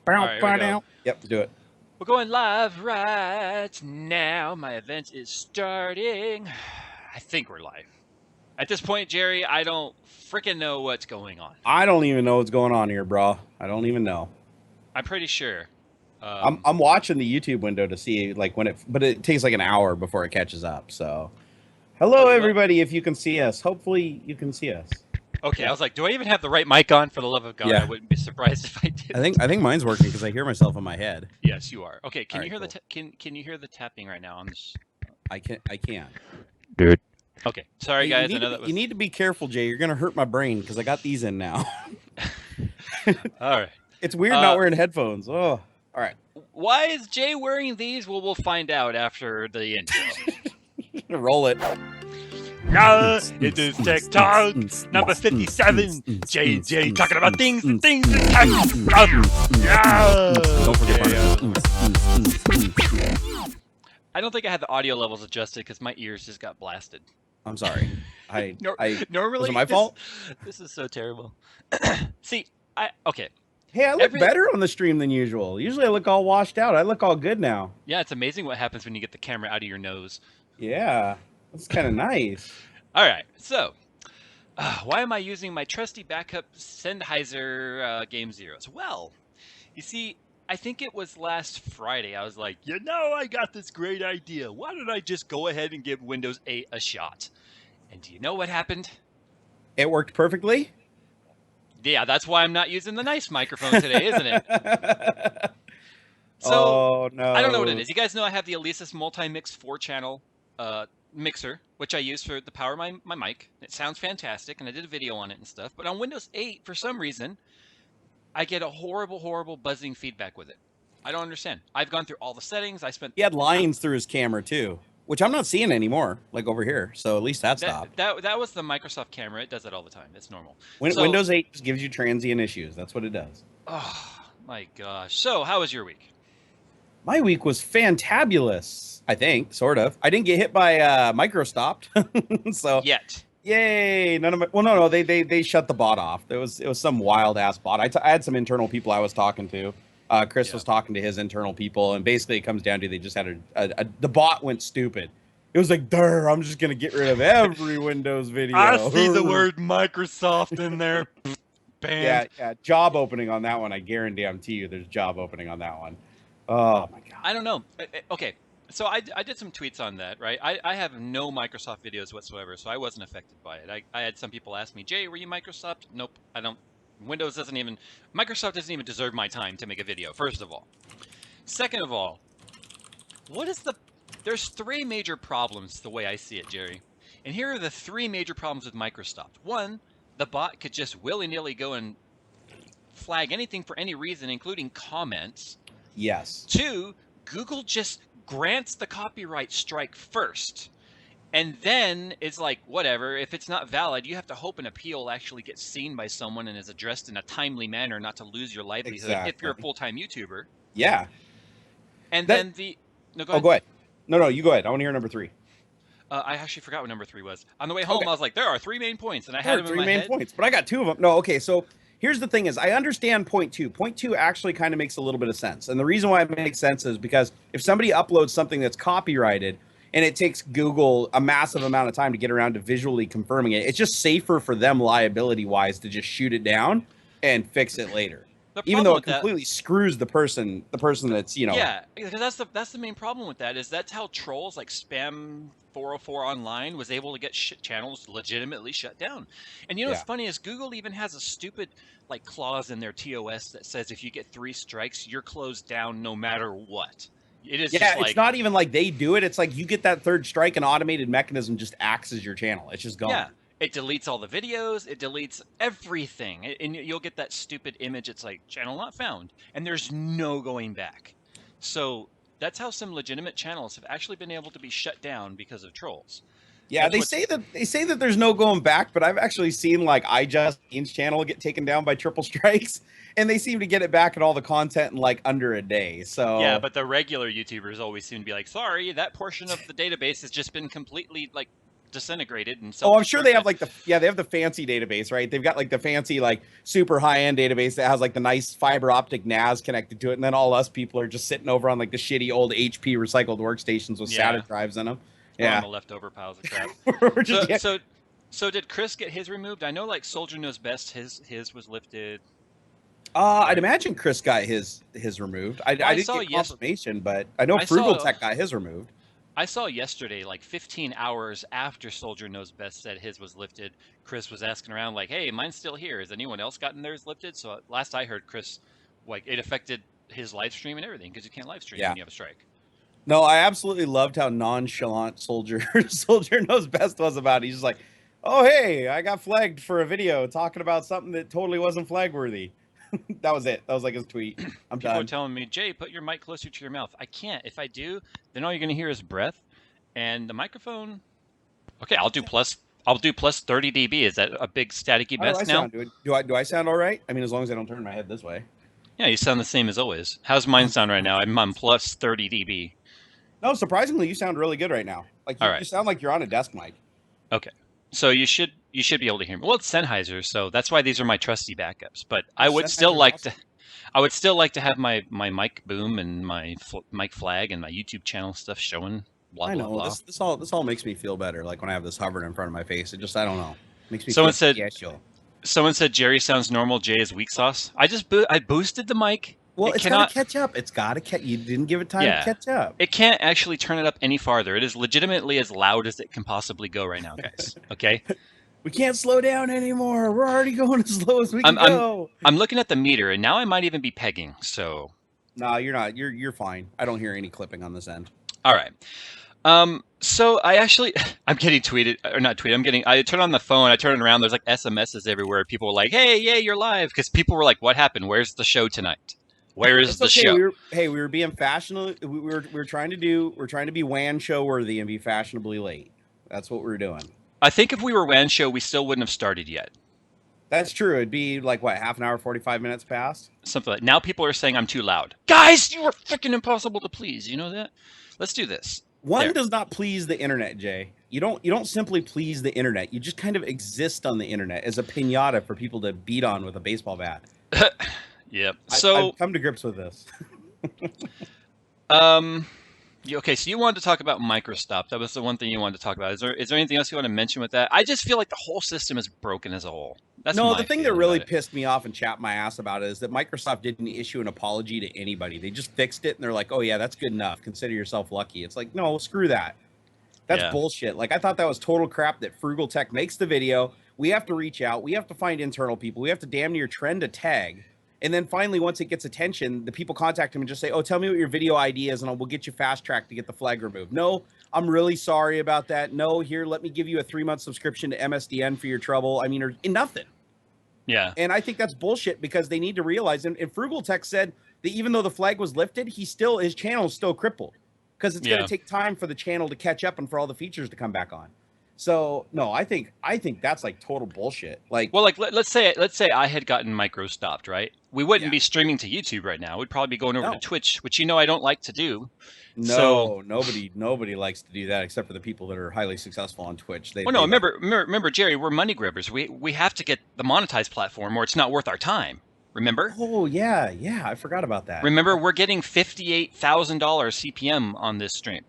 right, here we go. Yep, do it. We're going live right now. My event is starting. I think we're live. At this point, Jerry, I don't freaking know what's going on. I don't even know what's going on here, bro. I don't even know. I'm pretty sure. I'm watching the YouTube window to see like when but it takes like an hour before it catches up. So, hello everybody, if you can see us. Hopefully you can see us. Okay, I was like, do I even have the right mic on? For the love of God, Yeah. I wouldn't be surprised if I did. I think mine's working because I hear myself in my head. Yes, you are. Okay, can All you right, hear cool. can you hear the tapping right now on this? I can. Dude. Okay, sorry Hey, guys. I know that was. you need to be careful, Jay. You're gonna hurt my brain because I got these in now. All right. It's weird not wearing headphones. Oh, all right. Why is Jay wearing these? Well, we'll find out after the intro. Roll it. Yeah, it is Tech Talk number 57. Jay talking about things and tech. Yeah. Don't forget. I don't think I had the audio levels adjusted because my ears just got blasted. I'm sorry. Normally, was it my fault? This is so terrible. See, okay. Hey, I look better on the stream than usual. Usually I look all washed out. I look all good now. Yeah, it's amazing what happens when you get the camera out of your nose. Yeah, that's kind of nice. All right, so why am I using my trusty backup Sennheiser Game Zeros? Well, you see, I think it was last Friday. I was like, I got this great idea. Why don't I just go ahead and give Windows 8 a shot? And do you know what happened? It worked perfectly? Yeah, that's why I'm not using the nice microphone today, isn't it? So, oh, no. I don't know what it is. You guys know I have the Alesis Multi-Mix 4-channel mixer, which I use for the power of my mic. It sounds fantastic, and I did a video on it and stuff. But on Windows 8, for some reason, I get a horrible, horrible buzzing feedback with it. I don't understand. I've gone through all the settings. He had lines through his camera, too. Which I'm not seeing anymore, like over here. So at least that stopped. That was the Microsoft camera. It does that all the time. It's normal. Windows 8 just gives you transient issues. That's what it does. Oh, my gosh. So how was your week? My week was fantabulous, I think, sort of. I didn't get hit by microstopped. So yet. Yay. None of my, well, no, they shut the bot off. It was some wild ass bot. I had some internal people I was talking to. Chris was talking to his internal people, and basically it comes down to they just had the bot went stupid. It was like, I'm just gonna get rid of every Windows video. I see the word Microsoft in there. Yeah, job opening on that one. I guarantee you, there's job opening on that one. Oh my god. I don't know. Okay, so I did some tweets on that, right? I have no Microsoft videos whatsoever, so I wasn't affected by it. I had some people ask me, Jay, were you Microsoft? Nope, I don't. Microsoft doesn't even deserve my time to make a video, first of all. Second of all, there's three major problems the way I see it, Jerry. And here are the three major problems with Microsoft. One, the bot could just willy-nilly go and flag anything for any reason, including comments. Yes. Two, Google just grants the copyright strike first. And then it's like, whatever, if it's not valid, you have to hope an appeal actually gets seen by someone and is addressed in a timely manner, not to lose your livelihood if you're a full-time YouTuber. Yeah. And then the... No, go ahead. Go ahead. No, you go ahead. I want to hear number 3. I actually forgot what number 3 was. On the way home, I was like, there are 3 main points, and I had them in my head. 3 main points, but I got 2 of them. No, okay, so here's the thing is, I understand point 2. Point 2 actually kind of makes a little bit of sense. And the reason why it makes sense is because if somebody uploads something that's copyrighted, and it takes Google a massive amount of time to get around to visually confirming it, it's just safer for them liability-wise to just shoot it down and fix it later. Even though it completely screws the person that's, Yeah, because that's the main problem with that, is that's how trolls like Spam 404 Online was able to get channels legitimately shut down. And what's funny is Google even has a stupid like clause in their TOS that says if you get 3 strikes, you're closed down no matter what. It is just like, it's not even like they do it. It's like you get that 3rd strike, an automated mechanism just axes your channel. It's just gone. Yeah. It deletes all the videos. It deletes everything. And you'll get that stupid image. It's like, channel not found. And there's no going back. So that's how some legitimate channels have actually been able to be shut down because of trolls. Yeah, they say that there's no going back, but I've actually seen like iJust's channel get taken down by triple strikes, and they seem to get it back and all the content in like under a day. So yeah, but the regular YouTubers always seem to be like, sorry, that portion of the database has just been completely like disintegrated and Oh, I'm sure they have self-destructed. like they have the fancy database, right? They've got like the fancy, like super high-end database that has like the nice fiber optic NAS connected to it. And then all us people are just sitting over on like the shitty old HP recycled workstations with SATA Yeah, drives in them. or on Yeah. the leftover piles of crap. We're So just, yeah. so so did Chris get his removed? I know like Soldier Knows Best, his was lifted, I'd right? imagine Chris got his removed. I Well, didn't get confirmation, but I know Frugal Tech got his removed. I saw yesterday, like 15 hours after Soldier Knows Best said his was lifted, Chris was asking around like, "Hey, mine's still here. Has anyone else gotten theirs lifted?" So last I heard, Chris, like it affected his live stream and everything because you can't live stream Yeah. when you have a strike. No, I absolutely loved how nonchalant Soldier Knows Best was about it. He's just like, "Oh, hey, I got flagged for a video talking about something that totally wasn't flag worthy." That was it. That was like his tweet. I'm People are done. telling me, "Jay, put your mic closer to your mouth." I can't. If I do, then all you're gonna hear is breath, and the microphone. Okay, I'll do plus 30 dB. Is that a big staticky How do mess I now? sound? Do I sound all right? I mean, as long as I don't turn my head this way. Yeah, you sound the same as always. How's mine sound right now? I'm on plus 30 dB. No, surprisingly, you sound really good right now. Like All you right. sound like you're on a desk mic. Okay. So you should be able to hear me. Well, it's Sennheiser, so that's why these are my trusty backups. But I would still Sennheiser's like awesome. to I would still like to have my mic boom and my mic flag and my YouTube channel stuff showing. Blah I blah know blah. this all makes me feel better. Like when I have this hovering in front of my face, it just I don't know makes me Someone feel said special. someone said Jerry sounds normal. Jay is weak sauce. I boosted the mic. Well, It it's got cannot. to catch up. It's got to catch. You didn't give it time to Yeah. catch up. It can't actually turn it up any farther. It is legitimately as loud as it can possibly go right now, guys. Okay. We can't slow down anymore. We're already going as slow as we can I'm I'm go. I'm looking at the meter, and now I might even be pegging. So No, you're not. You're fine. I don't hear any clipping on this end. all right. So I actually, I'm getting tweeted, or not tweeted, I turn on the phone, I turn it around, there's like SMSs everywhere. People were like, "Hey, yeah, you're live." Because people were like, "What happened? Where's the show tonight? Where is It's the okay. show?" We were being fashionable. We're trying to be WAN show worthy and be fashionably late. That's what we're doing. I think if we were WAN show, we still wouldn't have started yet. That's true. It'd be like what, half an hour, 45 minutes past. Something like now people are saying I'm too loud. Guys, you are freaking impossible to please. You know that? Let's do this. One There. does not please the internet, Jay. You don't simply please the internet. You just kind of exist on the internet as a piñata for people to beat on with a baseball bat. Yep. I've come to grips with this. Okay, so you wanted to talk about microstop. That was the one thing you wanted to talk about. Is there anything else you want to mention with that? I just feel like the whole system is broken as a whole. That's No, my the thing that feeling really about it. pissed me off and chapped my ass about it is that Microsoft didn't issue an apology to anybody. They just fixed it and they're like, "Oh yeah, that's good enough. Consider yourself lucky." It's like, no, screw that. That's Yeah. bullshit. Like I thought that was total crap that Frugal Tech makes the video. We have to reach out. We have to find internal people. We have to damn near trend a tag. And then finally, once it gets attention, the people contact him and just say, "Oh, tell me what your video ID is, and we'll get you fast track to get the flag removed." No, I'm really sorry about that. No, here, let me give you a 3-month subscription to MSDN for your trouble. I mean, or nothing. Yeah. And I think that's bullshit because they need to realize. And Frugal Tech said that even though the flag was lifted, his channel is still crippled because it's going to take time for the channel to catch up and for all the features to come back on. So no, I think that's like total bullshit. Like, Well, like let's say I had gotten micro stopped, right? We wouldn't be streaming to YouTube right now. We'd probably be going over to Twitch, which I don't like to do. No, nobody likes to do that except for the people that are highly successful on Twitch. Remember, Jerry, we're money grabbers. We have to get the monetized platform, or it's not worth our time. Remember? Oh yeah, I forgot about that. Remember, we're getting $58,000 CPM on this stream.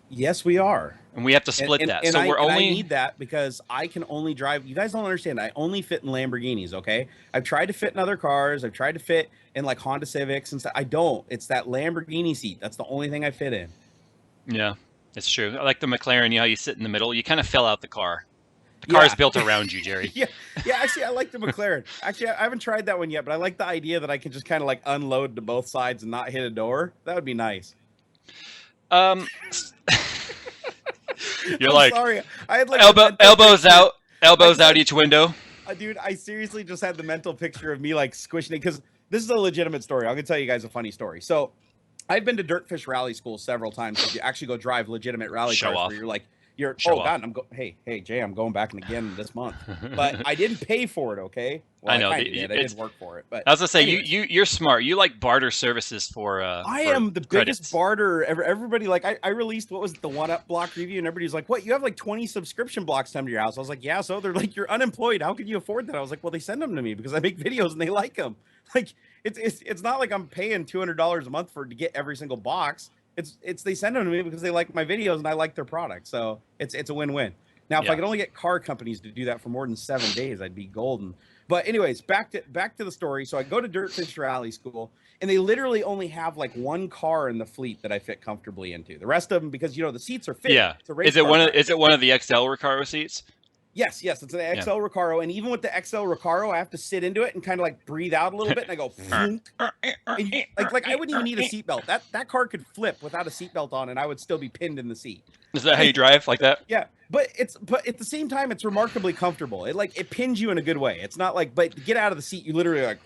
Yes, we are. And we have to split that. And So I need that because I can only drive. You guys don't understand. I only fit in Lamborghinis. Okay, I've tried to fit in other cars. I've tried to fit in like Honda Civics and stuff. I don't. It's that Lamborghini seat. That's the only thing I fit in. Yeah, it's true. I like the McLaren. You know, how you sit in the middle. You kind of fell out the car. The car is built around you, Jerry. yeah. Actually, I like the McLaren. Actually, I haven't tried that one yet, but I like the idea that I can just kind of like unload to both sides and not hit a door. That would be nice. You're like, sorry. I had like elbows out each window. Dude, I seriously just had the mental picture of me like squishing it because this is a legitimate story. I'm gonna tell you guys a funny story. So, I've been to Dirtfish Rally School several times. You actually go drive legitimate rally cars where you're like You're Show oh off. god, hey Jay, I'm going back again this month, but I didn't pay for it. Okay, well I know. I kind of did. I did work for it, but I was gonna say anyways. you're smart. You like barter services for I am the biggest credits. barter ever. Everybody like I released what was it, the 1UP block review, and everybody's like, "What? You have like 20 subscription blocks come to your house?" I was like, "Yeah." So they're like, "You're unemployed. How could you afford that?" I was like, "Well, they send them to me because I make videos and they like them." Like it's not like I'm paying $200 a month to get every single box. It's they send them to me because they like my videos and I like their product. So it's a win-win. Now, if I could only get car companies to do that for more than 7 days, I'd be golden. But anyways, back to the story. So I go to Dirtfish Rally School, and they literally only have like one car in the fleet that I fit comfortably into. The rest of them, because the seats are fitted. Yeah. Is it one of the XL Recaro seats? Yes, it's an XL Recaro, and even with the XL Recaro, I have to sit into it and kind of like breathe out a little bit, and I go, and like I wouldn't even need a seatbelt. That car could flip without a seatbelt on, and I would still be pinned in the seat. Is that how you drive like that? Yeah, but at the same time, it's remarkably comfortable. It pins you in a good way. It's not like, but to get out of the seat, you literally like.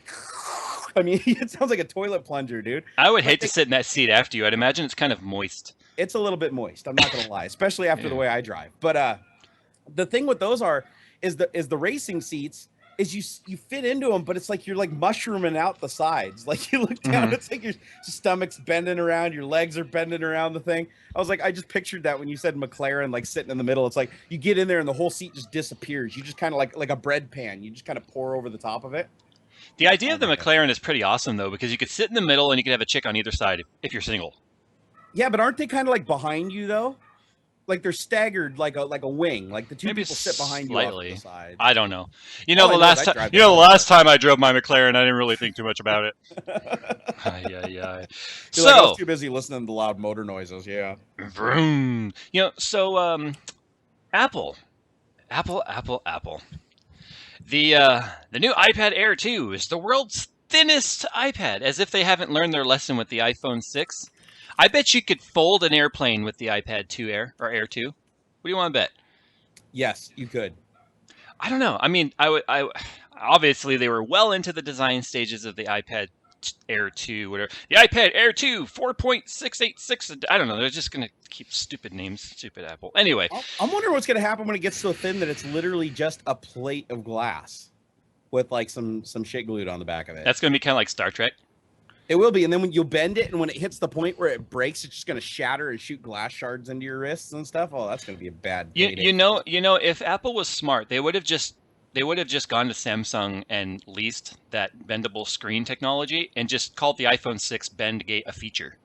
I mean, it sounds like a toilet plunger, dude. I would hate to sit in that seat after you. I'd imagine it's kind of moist. It's a little bit moist. I'm not gonna lie, especially after the way I drive. But the thing with those is the racing seats is you fit into them, but it's like you're like mushrooming out the sides. Like you look down, it's like your stomach's bending around, your legs are bending around the thing. I was like, I just pictured that when you said McLaren, like sitting in the middle. It's like you get in there and the whole seat just disappears. You just kind of like a bread pan. You just kind of pour over the top of it. The idea of the McLaren is pretty awesome though, because you could sit in the middle and you could have a chick on either side if you're single. Yeah, but aren't they kind of like behind you though? Like they're staggered like a wing. Like the two people sit behind you off the side. I don't know. The last time I drove my McLaren, I didn't really think too much about it. Yeah. So I was too busy listening to the loud motor noises. Yeah. Vroom. So Apple. The new iPad Air 2 is the world's thinnest iPad, as if they haven't learned their lesson with the iPhone 6. I bet you could fold an airplane with the iPad 2 Air or Air 2. What do you want to bet? Yes, you could. I don't know. I mean, I obviously they were well into the design stages of the iPad Air 2, whatever. The iPad Air 2 4.686. I don't know. They're just going to keep stupid names, stupid Apple. Anyway, I'm wondering what's going to happen when it gets so thin that it's literally just a plate of glass with like some shit glued on the back of it. That's going to be kind of like Star Trek. It will be, and then when you bend it, and when it hits the point where it breaks, it's just going to shatter and shoot glass shards into your wrists and stuff. Oh, that's going to be a bad. You know, if Apple was smart, they would have just gone to Samsung and leased that bendable screen technology and just called the iPhone 6 Bendgate a feature.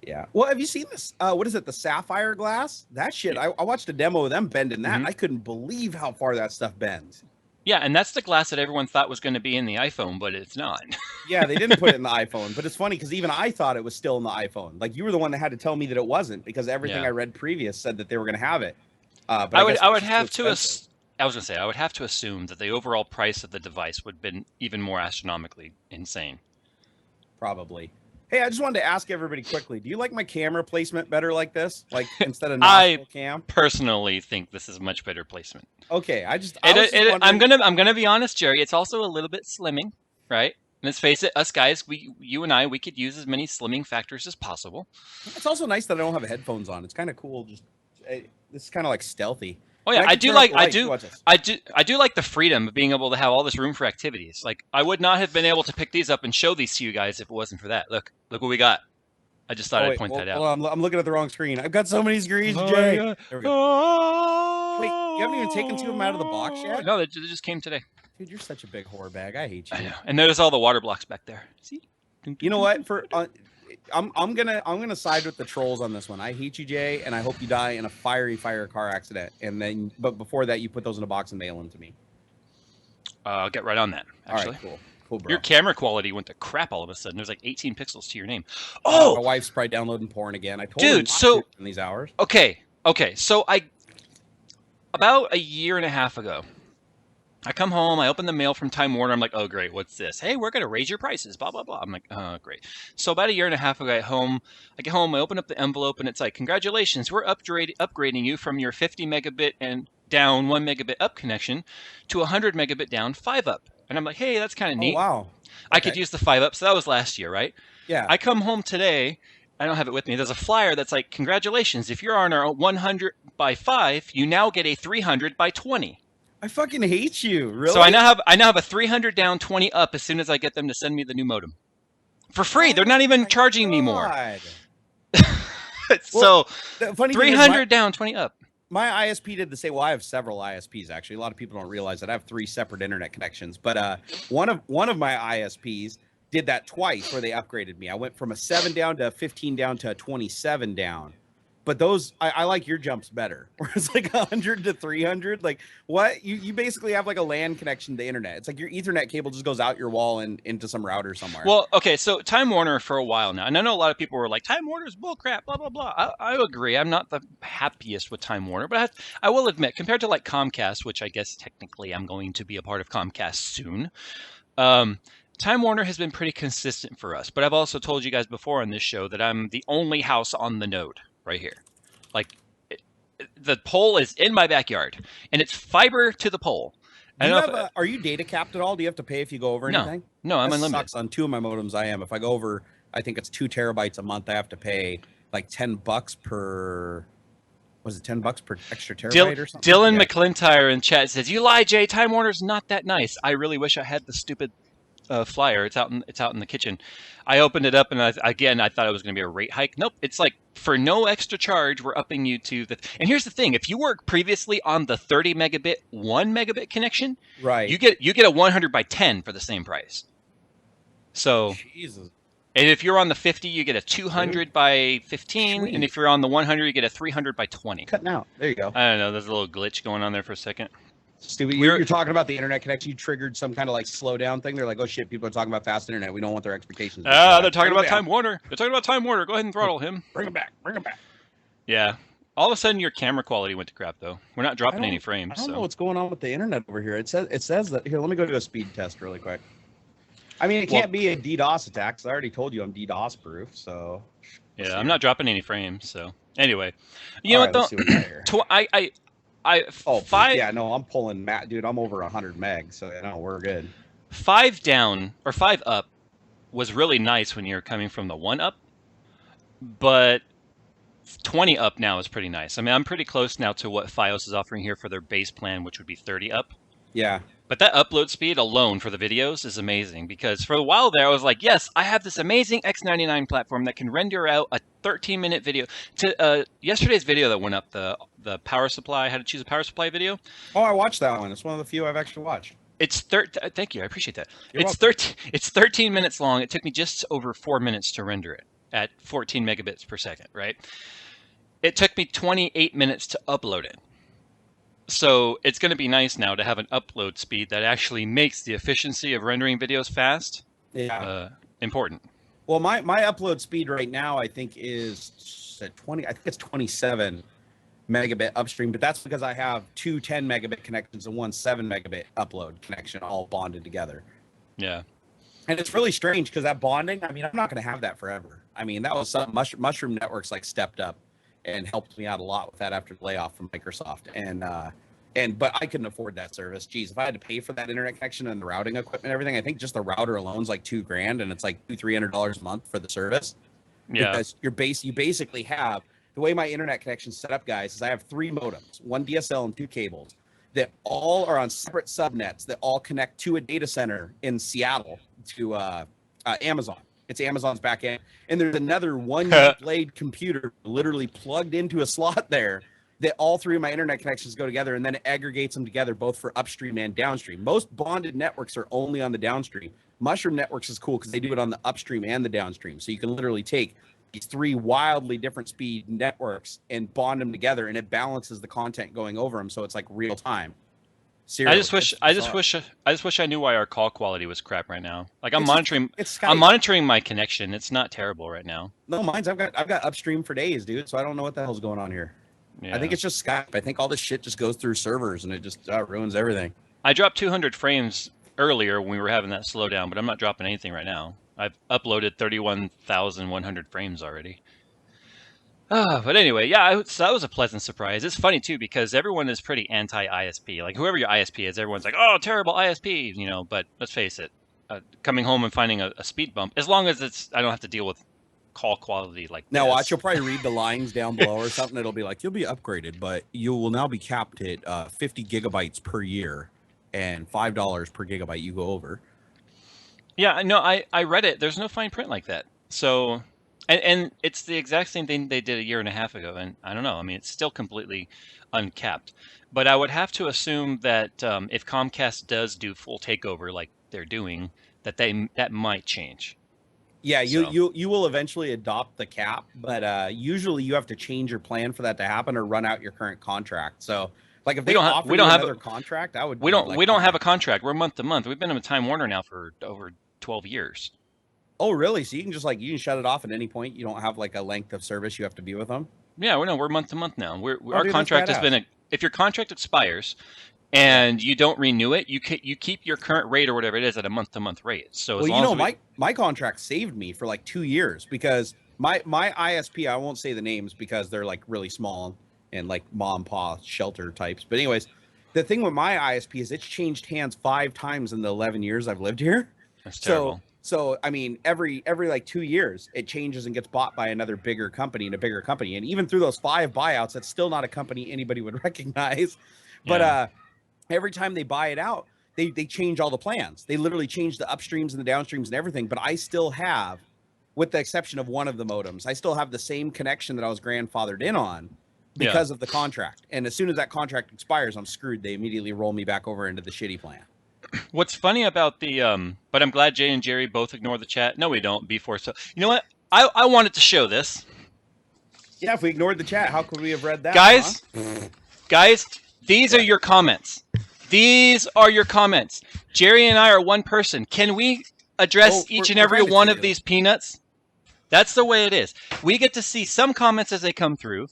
Yeah. Well, have you seen this? What is it? The sapphire glass? That shit. I watched a demo of them bending that. And I couldn't believe how far that stuff bends. Yeah, and that's the glass that everyone thought was going to be in the iPhone, but it's not. Yeah, they didn't put it in the iPhone, but it's funny because even I thought it was still in the iPhone. Like you were the one that had to tell me that it wasn't, because everything I read previous said that they were going to have it. But I would have to assume that the overall price of the device would have been even more astronomically insane. Probably. Hey, I just wanted to ask everybody quickly, do you like my camera placement better like this? Like instead of nostril cam? I personally think this is much better placement. Okay, I'm gonna be honest, Jerry. It's also a little bit slimming, right? Let's face it, us guys, you and I, we could use as many slimming factors as possible. It's also nice that I don't have headphones on. It's kind of cool. It's kind of like stealthy. Oh yeah, I do like the freedom of being able to have all this room for activities. Like I would not have been able to pick these up and show these to you guys if it wasn't for that. Look what we got. I just thought I'd point that out. I'm looking at the wrong screen. I've got so many screens, Jay. There we go. Wait, you haven't even taken two of them out of the box yet? No, they just came today. Dude, you're such a big whore bag. I hate you. I know. And notice all the water blocks back there. See? You know what? I'm gonna side with the trolls on this one. I hate you, Jay, and I hope you die in a fire car accident. But before that, you put those in a box and mail them to me. I'll get right on that. Actually, all right, cool, bro. Your camera quality went to crap all of a sudden. There's like 18 pixels to your name. Oh, my wife's probably downloading porn again. I told her not to in these hours. Okay. So about a year and a half ago, I come home, I open the mail from Time Warner. I'm like, oh, great, what's this? Hey, we're going to raise your prices, blah, blah, blah. I'm like, oh, great. So about a year and a half ago, I get home, I open up the envelope, and it's like, congratulations, we're upgrading you from your 50 megabit and down 1 megabit up connection to 100 megabit down 5 up. And I'm like, hey, that's kind of neat. Oh, wow. Okay. I could use the 5 up. So that was last year, right? Yeah. I come home today, I don't have it with me. There's a flyer that's like, congratulations, if you're on our 100 by 5, you now get a 300 by 20. I fucking hate you. Really? So I now have a 300 down, 20 up as soon as I get them to send me the new modem. For free. They're not even charging me more. So the funny 300 down, 20 up. My ISP did the same. Well, I have several ISPs actually. A lot of people don't realize that I have 3 separate internet connections. But one of my ISPs did that twice, where they upgraded me. I went from a 7 down to a 15 down to a 27 down. But those, I like your jumps better. Where it's like 100 to 300. Like what? You basically have like a LAN connection to the internet. It's like your Ethernet cable just goes out your wall and into some router somewhere. Well, okay, so Time Warner for a while now, and I know a lot of people were like, Time Warner's bullcrap, blah, blah, blah. I agree. I'm not the happiest with Time Warner, but I will admit, compared to like Comcast, which I guess technically I'm going to be a part of Comcast soon, Time Warner has been pretty consistent for us. But I've also told you guys before on this show that I'm the only house on the node right here. Like, the pole is in my backyard, and it's fiber to the pole. Are you data capped at all? Do you have to pay if you go over anything? No, I'm unlimited. Sucks. On 2 of my modems, I am. If I go over, I think it's 2 terabytes a month, I have to pay like $10 per. Was it $10 per extra terabyte or something? Dylan McClintyre in chat says, "You lie, Jay. Time Warner's not that nice. I really wish I had the stupid flyer. It's out in the kitchen. I opened it up, and I thought it was going to be a rate hike. Nope. It's like, for no extra charge, we're upping you to the. And here's the thing: if you work previously on the 30 megabit 1 megabit connection, right, you get a 100 by 10 for the same price. So, Jesus. And if you're on the 50, you get a 200 by 15, Sweet. And if you're on the 100, you get a 300 by 20. Cutting out. There you go. I don't know. There's a little glitch going on there for a second. Stupid. You're talking about the internet connection. You triggered some kind of like slowdown thing. They're like, oh shit, people are talking about fast internet. We don't want their expectations. They're talking about Time Warner. They're talking about Time Warner. Go ahead and throttle him. Bring him back. Yeah. All of a sudden, your camera quality went to crap, though. We're not dropping any frames. I don't know what's going on with the internet over here. It says that. Here, let me go do a speed test really quick. I mean, it can't be a DDoS attack, because I already told you I'm DDoS proof, so. Yeah, I'm not dropping any frames, so. Anyway. You know what, though? I'm pulling Matt, dude. I'm over 100 meg, so we're good. 5 down or 5 up was really nice when you're coming from the 1 up, but 20 up now is pretty nice. I mean, I'm pretty close now to what Fios is offering here for their base plan, which would be 30 up. Yeah. But that upload speed alone for the videos is amazing, because for a while there I was like, yes, I have this amazing X99 platform that can render out a 13-minute video. To yesterday's video that went up, the power supply, how to choose a power supply video. Oh, I watched that one. It's one of the few I've actually watched. Thank you, I appreciate that. It's 13 minutes long. It took me just over 4 minutes to render it at 14 megabits per second, right? It took me 28 minutes to upload it. So it's going to be nice now to have an upload speed that actually makes the efficiency of rendering videos fast important. Well, my upload speed right now, I think, is at 20. I think it's 27 megabit upstream, but that's because I have 2 10 megabit connections and 1 7 megabit upload connection all bonded together. Yeah. And it's really strange because that bonding, I mean, I'm not going to have that forever. I mean, that was something Mushroom Networks like stepped up and helped me out a lot with that after the layoff from Microsoft. But I couldn't afford that service. Geez, if I had to pay for that internet connection and the routing equipment and everything, I think just the router alone is like $2,000, and it's like $300 a month for the service. Yeah. Because you basically have, the way my internet connection is set up, guys, is I have 3 modems, 1 DSL and 2 cables that all are on separate subnets that all connect to a data center in Seattle to Amazon. It's Amazon's back end. And there's another 1 blade computer literally plugged into a slot there that all 3 of my internet connections go together, and then it aggregates them together both for upstream and downstream. Most bonded networks are only on the downstream. Mushroom Networks is cool because they do it on the upstream and the downstream. So you can literally take these 3 wildly different speed networks and bond them together, and it balances the content going over them. So it's like real time. Seriously, I just wish I knew why our call quality was crap right now. Like I'm monitoring my connection. It's not terrible right now. No, I've got upstream for days, dude. So I don't know what the hell's going on here. Yeah. I think it's just Skype. I think all this shit just goes through servers and it just ruins everything. I dropped 200 frames earlier when we were having that slowdown, but I'm not dropping anything right now. I've uploaded 31,100 frames already. But anyway, yeah, so that was a pleasant surprise. It's funny, too, because everyone is pretty anti-ISP. Like, whoever your ISP is, everyone's like, oh, terrible ISP, but let's face it. Coming home and finding a speed bump, as long as I don't have to deal with call quality like now this. watch, you'll probably read the lines down below or something. It'll be like, you'll be upgraded, but you will now be capped at 50 gigabytes per year and $5 per gigabyte you go over. Yeah, no, I read it. There's no fine print like that. So, and it's the exact same thing they did a year and a half ago. And I don't know. I mean, it's still completely uncapped. But I would have to assume that if Comcast does do full takeover like they're doing, that might change. Yeah, So, you will eventually adopt the cap, but usually you have to change your plan for that to happen or run out your current contract. So, like if they offer you another contract, I would. We don't have a contract. We're month to month. We've been in Time Warner now for over 12 years. Oh, really? So you can just you can shut it off at any point. You don't have like a length of service you have to be with them. Yeah, we're month to month now. Our contract has been if your contract expires and you don't renew it, you keep your current rate or whatever it is at a month to month rate. So as long as my contract saved me for like 2 years because my ISP, I won't say the names because they're like really small and like mom and pa shelter types. But anyways, the thing with my ISP is it's changed hands 5 times in the 11 years I've lived here. That's terrible. So I mean, every like 2 years, it changes and gets bought by another bigger company and a bigger company. And even through those 5 buyouts, that's still not a company anybody would recognize. But every time they buy it out, they change all the plans. They literally change the upstreams and the downstreams and everything. But I still have, with the exception of one of the modems, I still have the same connection that I was grandfathered in on because of the contract. And as soon as that contract expires, I'm screwed. They immediately roll me back over into the shitty plan. What's funny about the but I'm glad Jay and Jerry both ignore the chat. No, we don't. Before, so you know what? I wanted to show this. Yeah, if we ignored the chat, how could we have read that? Guys, these are your comments. These are your comments. Jerry and I are one person. Can we address each and every one of these peanuts? That's the way it is. We get to see some comments as they come through.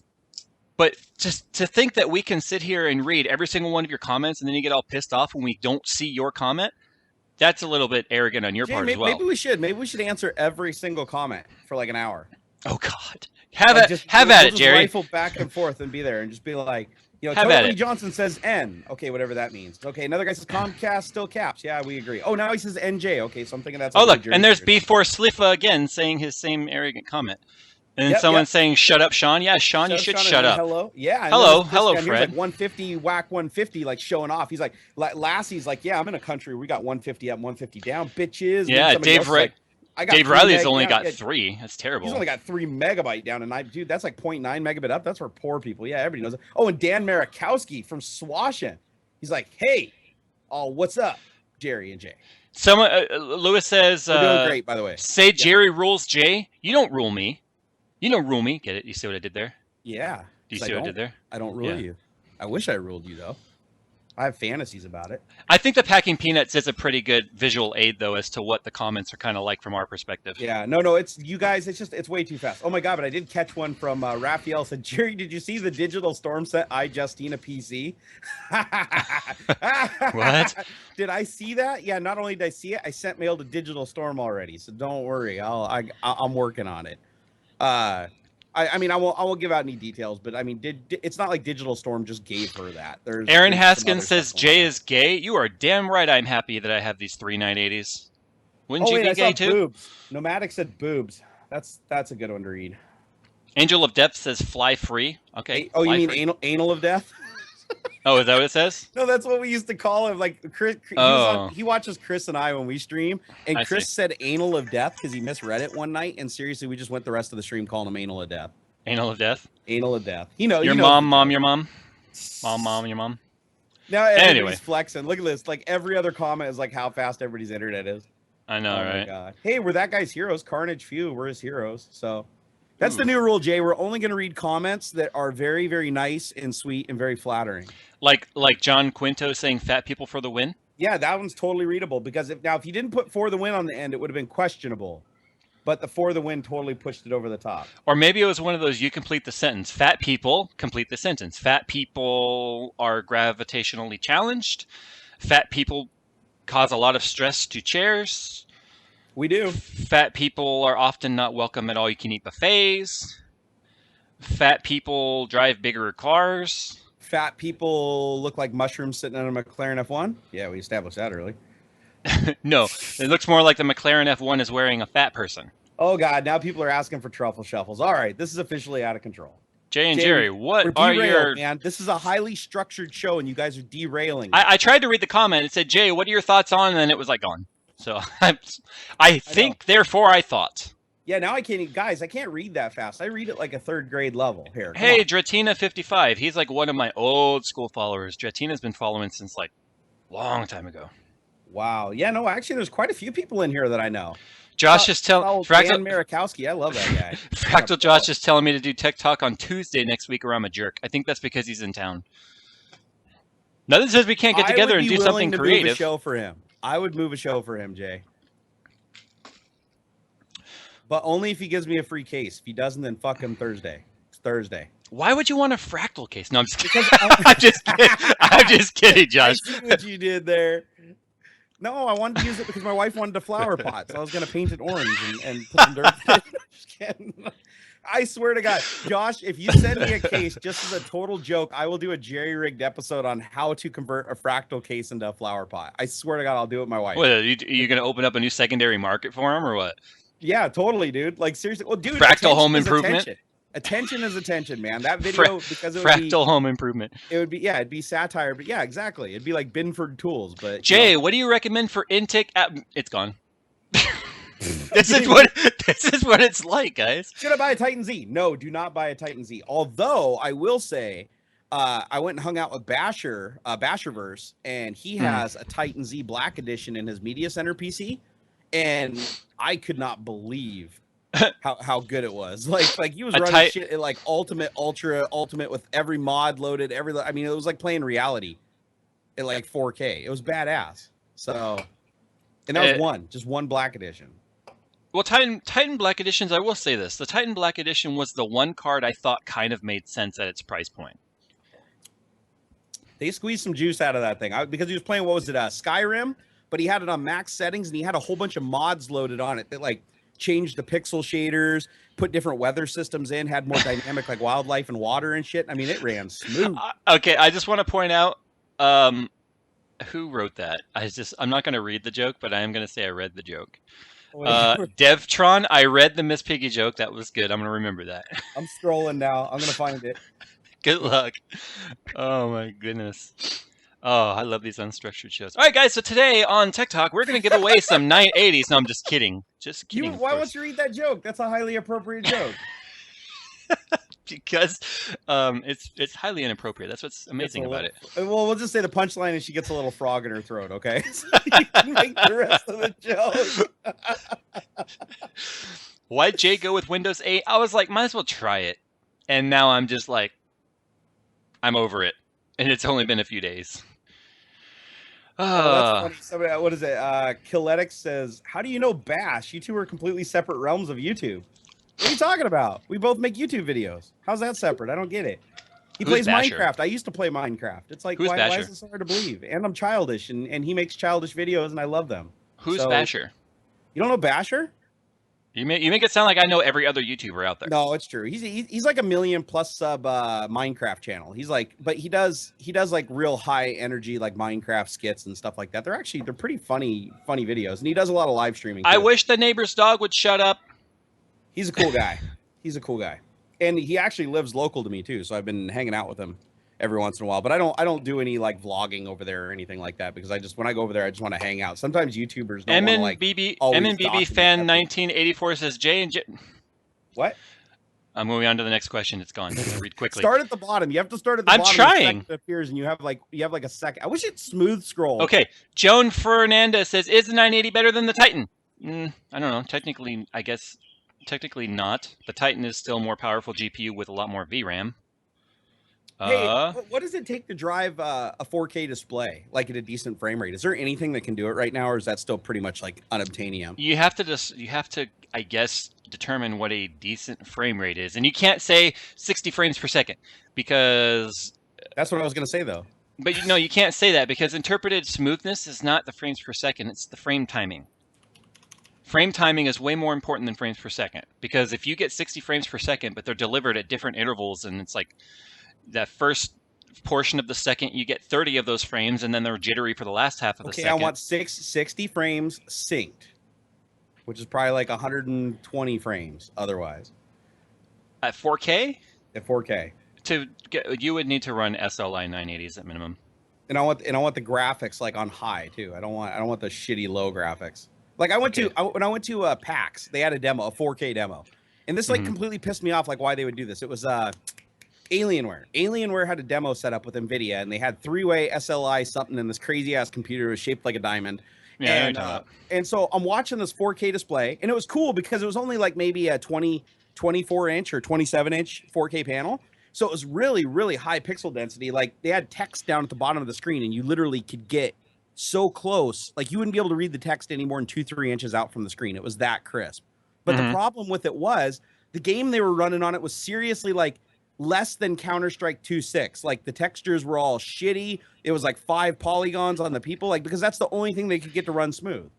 But just to think that we can sit here and read every single one of your comments and then you get all pissed off when we don't see your comment, that's a little bit arrogant on your part as well. Maybe we should answer every single comment for like an hour. Oh God, have at it, Jerry. Rifle back and forth and be there and just be like, Tony Johnson says N. Okay, whatever that means. Okay, another guy says Comcast still caps. Yeah, we agree. Oh, now he says NJ. Okay, so I'm thinking that's. Oh look, and there's B4 Sliffa again saying his same arrogant comment. And then someone saying, "Shut up, Sean." Yeah, Sean, you should shut up. Hello, yeah. Hello, Fred. Like 150, whack 150, like showing off. He's like, Lassie's like, yeah, I'm in a country. We got 150 up, 150 down, bitches. Yeah, Dave Riley's only got 3. That's terrible. He's only got 3 megabyte down, and dude, that's like 0.9 megabit up. That's for poor people. Yeah, everybody knows it. Oh, and Dan Marakowski from Swashin. He's like, hey, what's up, Jerry and Jay? Someone, Lewis says, we're doing great, by the way. Say Jerry rules Jay. You don't rule me. You don't rule me. Get it? You see what I did there? Yeah. Do you see what I did there? I don't rule you. I wish I ruled you, though. I have fantasies about it. I think the packing peanuts is a pretty good visual aid, though, as to what the comments are kind of like from our perspective. Yeah. No, it's you guys. It's way too fast. Oh, my God. But I did catch one from Raphael said, Jerry, did you see the digital storm set Justina PC? What? Did I see that? Yeah. Not only did I see it, I sent mail to Digital Storm already. So don't worry. I'm working on it. I mean, I won't give out any details, but I mean, it's not like Digital Storm just gave her that. Aaron Haskins says Jay is gay. You are damn right. I'm happy that I have these 3 980s. Wouldn't you be gay too? Boobs. Nomadic said boobs. That's a good one to read. Angel of Death says fly free. Okay. Oh, you mean anal of death? Oh, is that what it says? No, that's what we used to call him. Like Chris, he watches Chris and I when we stream, and Chris said "anal of death" because he misread it one night. And seriously, we just went the rest of the stream calling him "anal of death." Anal of death. Anal of death. Your mom, your mom. Mom, your mom. Now everybody's flexing. Look at this. Like every other comment is like how fast everybody's internet is. I know, right? My God. Hey, we're that guy's heroes. Carnage Few, we're his heroes. So that's the new rule, Jay. We're only going to read comments that are very, very nice and sweet and very flattering. Like John Quinto saying "fat people for the win." Yeah, that one's totally readable because if you didn't put "for the win" on the end, it would have been questionable. But the "for the win" totally pushed it over the top. Or maybe it was one of those you complete the sentence. Fat people complete the sentence. Fat people are gravitationally challenged. Fat people cause a lot of stress to chairs. We do. Fat people are often not welcome at all-you-can-eat buffets. Fat people drive bigger cars. Fat people look like mushrooms sitting on a McLaren F1. Yeah, we established that early. No, it looks more like the McLaren F1 is wearing a fat person. Oh God, now people are asking for truffle shuffles. All right, this is officially out of control. Jay and Jay, Jerry, what we're are derailed, your... man. This is a highly structured show, and you guys are derailing it. I tried to read the comment. It said, Jay, what are your thoughts on? And then it was like gone. So I think, therefore I thought. Yeah, now I can't, guys. I can't read that fast. I read it like a third grade level. Here, hey, Dratina55. He's like one of my old school followers. Dratina's been following since like long time ago. Wow. Yeah, no, actually, there's quite a few people in here that I know. Josh is telling Dan Marikowski. I love that guy. Fractal Josh is telling me to do Tech Talk on Tuesday next week, or I'm a jerk. I think that's because he's in town. Nothing says we can't get together and do something creative. Move a show for him. I would move a show for him, Jay. But only if he gives me a free case. If he doesn't, then fuck him Thursday. It's Thursday. Why would you want a fractal case? No, I'm just kidding. I'm just kidding. I'm just kidding, Josh. I see what you did there. No, I wanted to use it because my wife wanted a flower pot, so I was going to paint it orange and put some dirt in it. Just kidding. I swear to God, Josh, if you send me a case just as a total joke, I will do a jerry-rigged episode on how to convert a fractal case into a flower pot. I swear to God, I'll do it with my wife. What, are you going to open up a new secondary market for him or what? Yeah, totally, dude. Like, seriously. Well, dude, Fractal home improvement. Attention is attention, man. That video, because it would fractal home improvement. It would be, yeah, it'd be satire, but yeah, exactly. It'd be like Binford Tools. But Jay, what do you recommend for intake? It's gone. This is what it's like, guys. Should I buy a Titan Z? No, do not buy a Titan Z. Although I will say, I went and hung out with Basherverse, and he has a Titan Z Black Edition in his Media Center PC, and I could not believe how good it was. Like he was running shit at like ultimate, ultra, ultimate with every mod loaded. I mean, it was like playing reality at like 4K. It was badass. So, and that was just one Black Edition. Well, Titan Black Editions, I will say this. The Titan Black Edition was the one card I thought kind of made sense at its price point. They squeezed some juice out of that thing because he was playing, what was it, Skyrim? But he had it on max settings, and he had a whole bunch of mods loaded on it that like changed the pixel shaders, put different weather systems in, had more dynamic like wildlife and water and shit. I mean, it ran smooth. Okay, I just want to point out who wrote that. I'm not going to read the joke, but I am going to say I read the joke. Devtron, I read the Miss Piggy joke. That was good. I'm going to remember that. I'm scrolling now. I'm going to find it. Good luck. Oh, my goodness. Oh, I love these unstructured shows. All right, guys. So today on Tech Talk, we're going to give away some 980s. No, I'm just kidding. Just kidding. Why won't you read that joke? That's a highly appropriate joke. Because it's highly inappropriate. That's what's amazing about it. Well, we'll just say the punchline is she gets a little frog in her throat, okay? So you can make the rest of the joke. Why'd Jay go with Windows 8? I was like, might as well try it. And now I'm just like, I'm over it. And it's only been a few days. That's funny. Somebody, what is it? Kiletics says, how do you know Bash? You two are completely separate realms of YouTube. What are you talking about? We both make YouTube videos. How's that separate? I don't get it. He plays Basher? Minecraft. I used to play Minecraft. It's like, why is this so hard to believe? And I'm childish, and he makes childish videos, and I love them. Who's Basher? You don't know Basher? You make it sound like I know every other YouTuber out there. No, it's true. He's like a 1 million+ sub Minecraft channel. He's like, but he does like real high energy like Minecraft skits and stuff like that. They're pretty funny videos, and he does a lot of live streaming too. I wish the neighbor's dog would shut up. He's a cool guy. He's a cool guy, and he actually lives local to me too. So I've been hanging out with him every once in a while. But I don't do any like vlogging over there or anything like that because when I go over there, I just want to hang out. Sometimes YouTubers don't want to like. MNBB fan 1984 says Jay and Jay. What? I'm moving on to the next question. It's gone. Read quickly. Start at the bottom. You have to start at the bottom. I'm trying. It appears and you have like a second. I wish it smooth scroll. Okay. Joan Fernandez says, "Is the 980 better than the Titan?" I don't know. Technically, I guess. Technically not. The Titan is still more powerful GPU with a lot more VRAM. Hey, what does it take to drive a 4K display like at a decent frame rate? Is there anything that can do it right now, or is that still pretty much like unobtainium? You have to, I guess, determine what a decent frame rate is, and you can't say 60 frames per second because that's what I was going to say though. But no, you can't say that because interpreted smoothness is not the frames per second; it's the frame timing. Frame timing is way more important than frames per second because if you get 60 frames per second, but they're delivered at different intervals, and it's like that first portion of the second, you get 30 of those frames, and then they're jittery for the last half of the second. I want 60 frames synced. which is probably like 120 frames otherwise At 4K, at 4K. you would need to run SLI 980s at minimum. And I want the graphics like on high too. I don't want the shitty low graphics. Like when I went to PAX, they had a demo, a 4K demo, and this like completely pissed me off. Like why they would do this? It was Alienware. Alienware had a demo set up with NVIDIA, and they had 3-way SLI something in this crazy ass computer. It was shaped like a diamond. Yeah, and so I'm watching this 4K display, and it was cool because it was only like maybe a 24 inch or 27 inch 4K panel. So it was really, really high pixel density. Like they had text down at the bottom of the screen, and you literally could get so close. Like you wouldn't be able to read the text any more than 2-3 inches out from the screen. It was that crisp. But the problem with it was the game they were running on it was seriously like less than Counter-Strike 2.6. Like the textures were all shitty. It was like 5 polygons on the people, like because that's the only thing they could get to run smooth.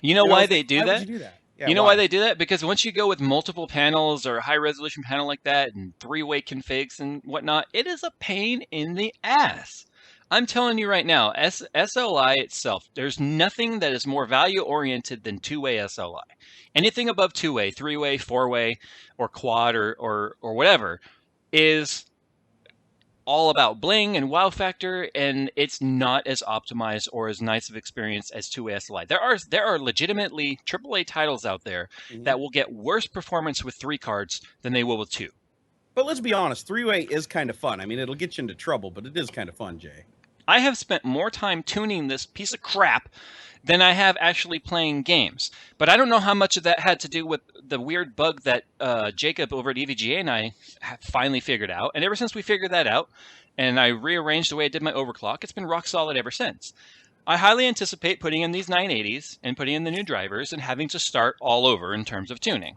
You know why they do that? Why would you do that? Yeah, you know why they do that? Because once you go with multiple panels or a high resolution panel like that and 3-way configs and whatnot, it is a pain in the ass. I'm telling you right now, SLI itself, there's nothing that is more value oriented than 2-way SLI. Anything above 2-way, 3-way, 4-way, or quad or whatever is all about bling and wow factor, and it's not as optimized or as nice of experience as 2-way SLI. There are legitimately AAA titles out there that will get worse performance with 3 cards than they will with 2. But let's be honest, 3-way is kind of fun. I mean, it'll get you into trouble, but it is kind of fun, Jay. I have spent more time tuning this piece of crap than I have actually playing games. But I don't know how much of that had to do with the weird bug that Jacob over at EVGA and I finally figured out. And ever since we figured that out, and I rearranged the way I did my overclock, it's been rock solid ever since. I highly anticipate putting in these 980s and putting in the new drivers and having to start all over in terms of tuning.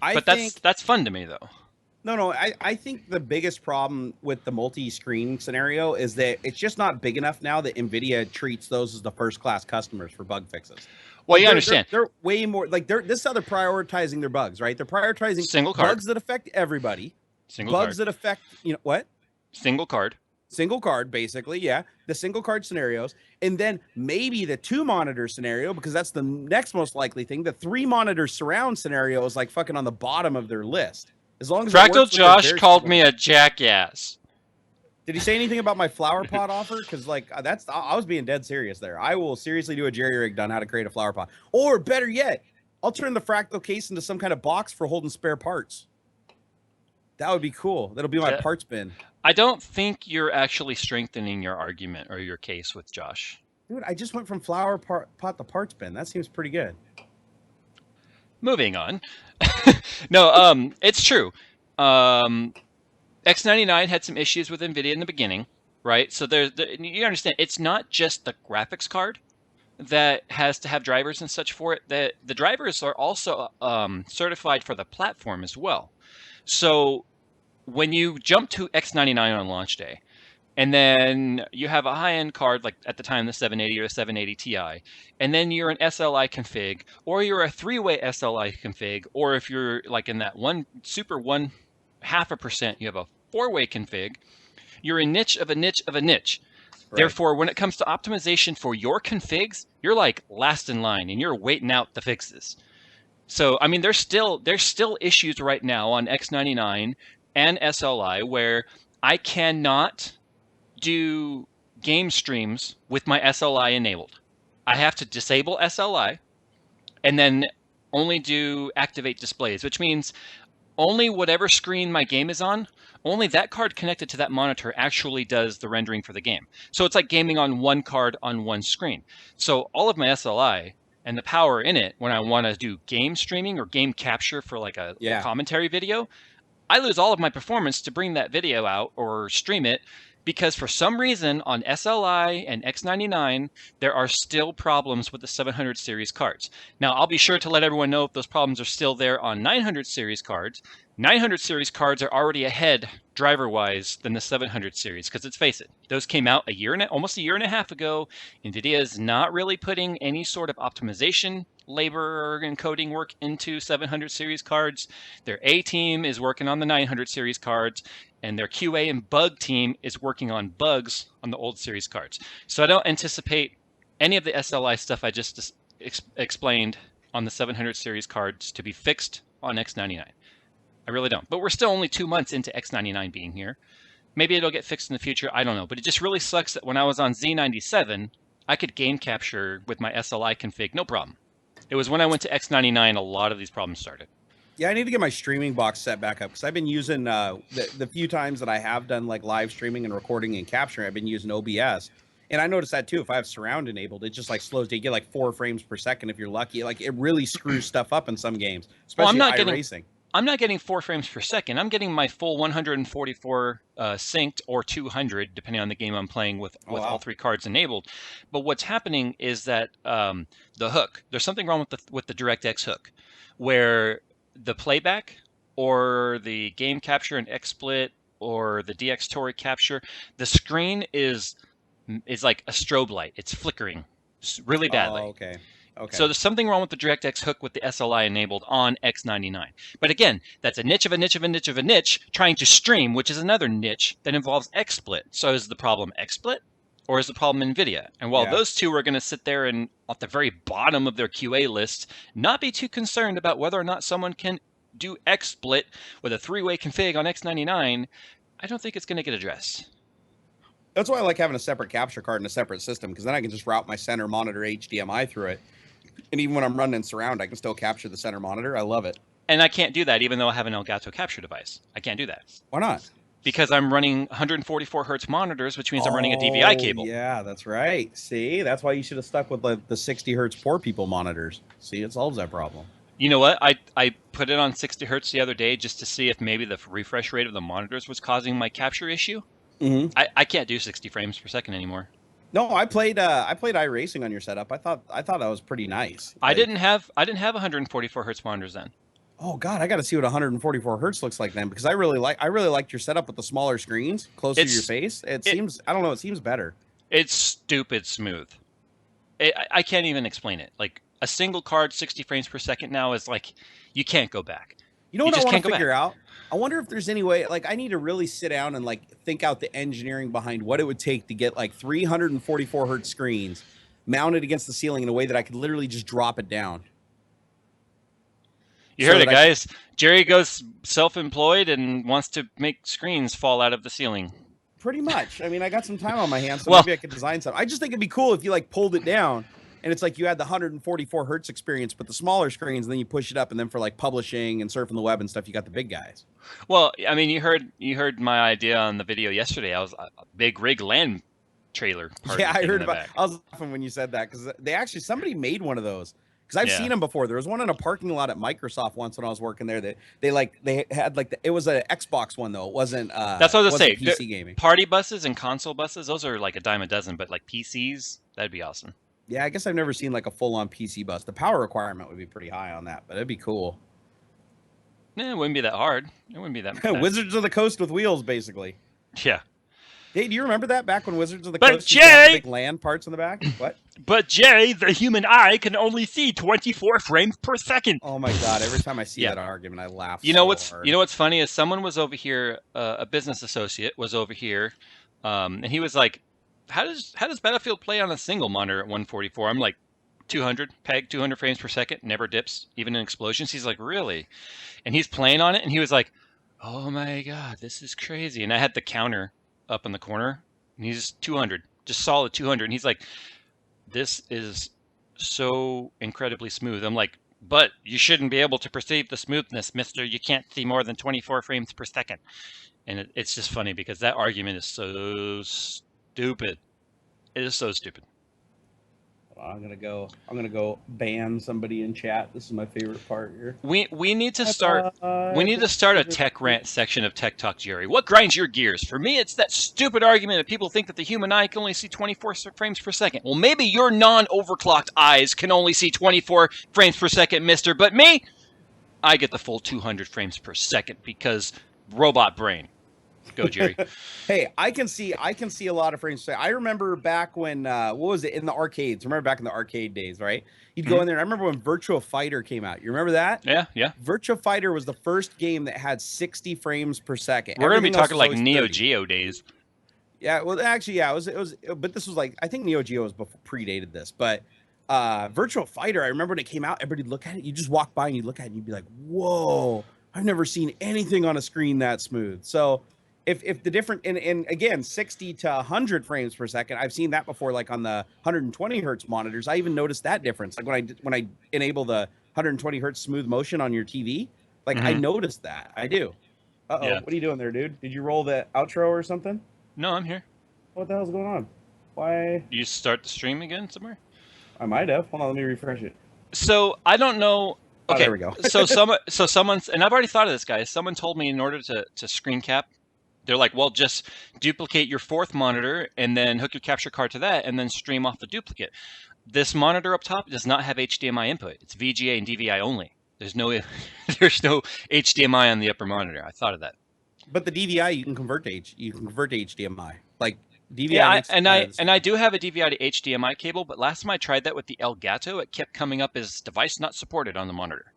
That's fun to me, though. No, I think the biggest problem with the multi-screen scenario is that it's just not big enough now that NVIDIA treats those as the first-class customers for bug fixes. Well, you understand. They're way more, like, this is how they're prioritizing their bugs, right? They're prioritizing single card. Bugs that affect everybody. Bugs that affect, what? Single card. Single card, basically, yeah. The single card scenarios. And then maybe the 2-monitor scenario, because that's the next most likely thing. The 3-monitor surround scenario is, like, fucking on the bottom of their list. As long as Fractal Josh called me a jackass. Did he say anything about my flower pot offer? Because like I was being dead serious there. I will seriously do a jerry rig on how to create a flower pot. Or better yet, I'll turn the fractal case into some kind of box for holding spare parts. That would be cool. That'll be my parts bin. I don't think you're actually strengthening your argument or your case with Josh. Dude, I just went from flower pot to parts bin. That seems pretty good. Moving on. No, it's true. X99 had some issues with NVIDIA in the beginning, right? So you understand, it's not just the graphics card that has to have drivers and such for it. The drivers are also certified for the platform as well. So when you jump to X99 on launch day, and then you have a high-end card, like at the time the 780 or 780 Ti, and then you're an SLI config, or you're a 3-way SLI config, or if you're like in that 0.5%, you have a 4-way config, you're a niche of a niche of a niche. Right. Therefore, when it comes to optimization for your configs, you're like last in line, and you're waiting out the fixes. So, I mean, there's still issues right now on X99 and SLI where I cannot do game streams with my SLI enabled. I have to disable SLI and then only do activate displays, which means only whatever screen my game is on, only that card connected to that monitor actually does the rendering for the game. So it's like gaming on one card on one screen. So all of my SLI and the power in it, when I want to do game streaming or game capture for like a commentary video, I lose all of my performance to bring that video out or stream it, because for some reason on SLI and X99, there are still problems with the 700 series cards. Now, I'll be sure to let everyone know if those problems are still there on 900 series cards. 900 series cards are already ahead driver-wise than the 700 series, because let's face it, those came out almost a year and a half ago. NVIDIA is not really putting any sort of optimization labor and coding work into 700 series cards. Their A team is working on the 900 series cards, and their QA and bug team is working on bugs on the old series cards. So I don't anticipate any of the SLI stuff I just explained on the 700 series cards to be fixed on X99. I really don't. But we're still only 2 months into X99 being here. Maybe it'll get fixed in the future. I don't know. But it just really sucks that when I was on Z97, I could game capture with my SLI config, no problem. It was when I went to X99 a lot of these problems started. Yeah, I need to get my streaming box set back up because I've been using the few times that I have done like live streaming and recording and capturing, I've been using OBS. And I noticed that too. If I have surround enabled, it just like slows down. You get like 4 frames per second if you're lucky. Like it really screws stuff up in some games, especially iRacing. I'm not getting 4 frames per second. I'm getting my full 144 synced or 200, depending on the game I'm playing with all 3 cards enabled. But what's happening is that the hook, there's something wrong with the DirectX hook, where the playback or the game capture and XSplit or the DxTory capture, the screen is like a strobe light. It's flickering really badly. Oh, okay. Okay. So there's something wrong with the DirectX hook with the SLI enabled on X99. But again, that's a niche of a niche of a niche of a niche trying to stream, which is another niche that involves XSplit. So is the problem XSplit or is the problem NVIDIA? And while those two are going to sit there and at the very bottom of their QA list, not be too concerned about whether or not someone can do XSplit with a 3-way config on X99, I don't think it's going to get addressed. That's why I like having a separate capture card in a separate system, because then I can just route my center monitor HDMI through it. And even when I'm running in surround, I can still capture the center monitor. I love it. And I can't do that even though I have an Elgato capture device. I can't do that. Why not? Because I'm running 144 hertz monitors, which means I'm running a DVI cable. Yeah, that's right. See, that's why you should have stuck with the 60 hertz poor people monitors. See, it solves that problem. You know what? I put it on 60 hertz the other day just to see if maybe the refresh rate of the monitors was causing my capture issue. Mm-hmm. I can't do 60 frames per second anymore. No, I played iRacing on your setup. I thought that was pretty nice. I didn't have 144 hertz monitors then. Oh God, I got to see what 144 hertz looks like then, because I really liked your setup with the smaller screens closer to your face. It seems, I don't know, it seems better. It's stupid smooth. I can't even explain it. Like a single card 60 frames per second now is like you can't go back. You know what I want to figure out? I wonder if there's any way, like I need to really sit down and like think out the engineering behind what it would take to get like 344 hertz screens mounted against the ceiling in a way that I could literally just drop it down. You heard it, guys. Jerry goes self-employed and wants to make screens fall out of the ceiling. Pretty much. I mean, I got some time on my hands, so maybe I could design something. I just think it'd be cool if you like pulled it down and it's like you had the 144 hertz experience, but the smaller screens, and then you push it up, and then for like publishing and surfing the web and stuff, you got the big guys. Well, I mean, you heard my idea on the video yesterday. I was a big rig LAN trailer. Yeah, I heard about. I was laughing when you said that because somebody made one of those. Because I've seen them before. There was one in a parking lot at Microsoft once when I was working there. That they had like it was an Xbox one though. It wasn't. That's what I was saying. PC gaming. Party buses and console buses. Those are like a dime a dozen. But like PCs, that'd be awesome. Yeah, I guess I've never seen like a full-on PC bus. The power requirement would be pretty high on that, but it'd be cool. It wouldn't be that hard. It wouldn't be that. Wizards of the Coast with wheels, basically. Yeah. Hey, do you remember that back when Wizards of the Coast had big LAN parts in the back? What? But Jay, the human eye can only see 24 frames per second. Oh my God! Every time I see that argument, I laugh. You know what's funny is someone was over here, a business associate was over here, and he was like, "How does Battlefield play on a single monitor at 144?" I'm like, 200 frames per second, never dips, even in explosions. He's like, "Really?" And he's playing on it, and he was like, "Oh my God, this is crazy." And I had the counter up in the corner, and he's 200, just solid 200. And he's like, "This is so incredibly smooth." I'm like, "But you shouldn't be able to perceive the smoothness, mister. You can't see more than 24 frames per second." And it's just funny because that argument is so stupid. It is so stupid. I'm gonna go ban somebody in chat. This is my favorite part here. We need to start a tech rant section of Tech Talk, Jerry. What grinds your gears? For me, it's that stupid argument that people think that the human eye can only see 24 frames per second. Well, maybe your non-overclocked eyes can only see 24 frames per second, mister. But me, I get the full 200 frames per second because robot brain. Go, Jerry. Hey, I can see a lot of frames. I remember back when what was it in the arcades? Remember back in the arcade days, right? You'd go in there. I remember when Virtua Fighter came out. You remember that? Yeah. Virtua Fighter was the first game that had 60 frames per second. We're gonna be talking like Neo Geo days. Yeah, well, actually, yeah, it was. But this was like I think Neo Geo was predated this, but Virtual Fighter, I remember when it came out, everybody'd look at it, you just walk by and you look at it and you'd be like, whoa, I've never seen anything on a screen that smooth. So if the different, and again, 60 to 100 frames per second, I've seen that before, like on the 120 hertz monitors. I even noticed that difference. Like when I enable the 120 hertz smooth motion on your TV, like I noticed that. I do. Uh-oh, what are you doing there, dude? Did you roll the outro or something? No, I'm here. What the hell's going on? Why? You start the stream again somewhere? I might have. Hold on, let me refresh it. So I don't know. Okay, there we go. so someone's, and I've already thought of this, guys. Someone told me in order to screen cap, they're like, well, just duplicate your fourth monitor and then hook your capture card to that and then stream off the duplicate. This monitor up top does not have HDMI input. It's VGA and DVI only. There's no HDMI on the upper monitor. I thought of that. But the DVI you can convert to HDMI. Like DVI. Yeah, and I do have a DVI to HDMI cable, but last time I tried that with the Elgato, it kept coming up as device not supported on the monitor.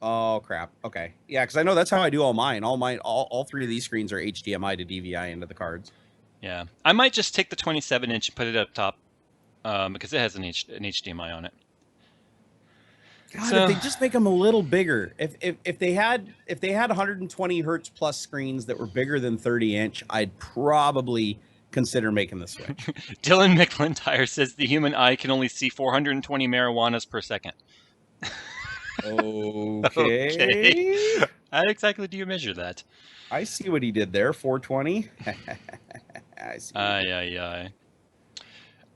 Oh crap. Okay. Yeah, because I know that's how I do all mine. All three of these screens are HDMI to DVI into the cards. Yeah, I might just take the 27-inch and put it up top because it has an HDMI on it. God, so, if they just make them a little bigger, if they had 120 hertz plus screens that were bigger than 30-inch, I'd probably consider making the switch. Dylan McIntyre says the human eye can only see 420 marijuanas per second. Okay. How exactly do you measure that? I see what he did there. 420. I see.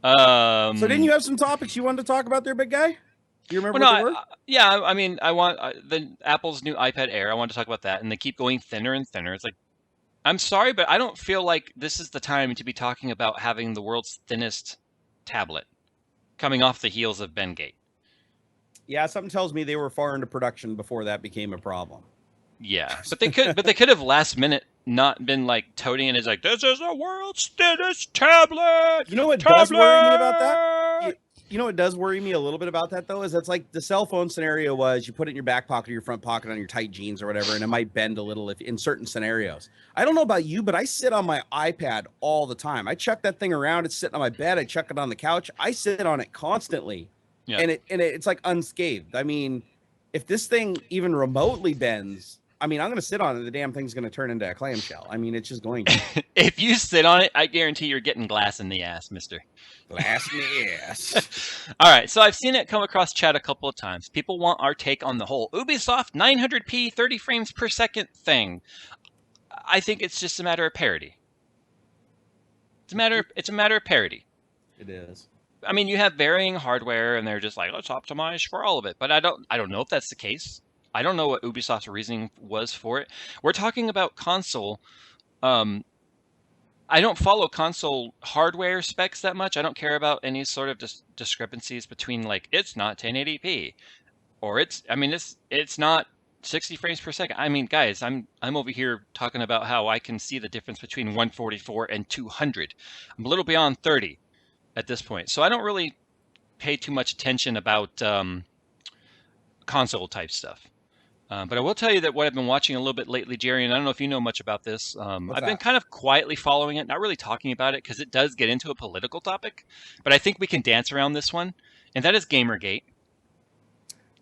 So didn't you have some topics you wanted to talk about there, big guy? Do you remember what they were? Yeah, I mean, I want the Apple's new iPad Air. I want to talk about that, and they keep going thinner and thinner. It's like, I'm sorry, but I don't feel like this is the time to be talking about having the world's thinnest tablet coming off the heels of Bengate. Yeah, something tells me they were far into production before that became a problem. Yeah, but they could have last minute not been like toting it as like, this is the world's thinnest tablet. You know what does worry me about that? You know what does worry me a little bit about that, though, is that's like the cell phone scenario was you put it in your back pocket or your front pocket on your tight jeans or whatever, and it might bend a little if in certain scenarios. I don't know about you, but I sit on my iPad all the time. I chuck that thing around. It's sitting on my bed. I chuck it on the couch. I sit on it constantly, and it's like unscathed. I mean, if this thing even remotely bends, I mean, I'm going to sit on it. The damn thing's going to turn into a clamshell. I mean, it's just going to. If you sit on it, I guarantee you're getting glass in the ass, mister. Glass in the ass. All right, so I've seen it come across chat a couple of times. People want our take on the whole Ubisoft 900p 30 frames per second thing. I think it's just a matter of parity. It's a matter of parity. It is. I mean, you have varying hardware, and they're just like, let's optimize for all of it. But I don't know if that's the case. I don't know what Ubisoft's reasoning was for it. We're talking about console. I don't follow console hardware specs that much. I don't care about any sort of discrepancies between like it's not 1080p or it's not 60 frames per second. I mean, guys, I'm over here talking about how I can see the difference between 144 and 200. I'm a little beyond 30 at this point, so I don't really pay too much attention about console type stuff. But I will tell you that what I've been watching a little bit lately, Jerry, and I don't know if you know much about this. I've been kind of quietly following it, not really talking about it because it does get into a political topic. But I think we can dance around this one, and that is Gamergate.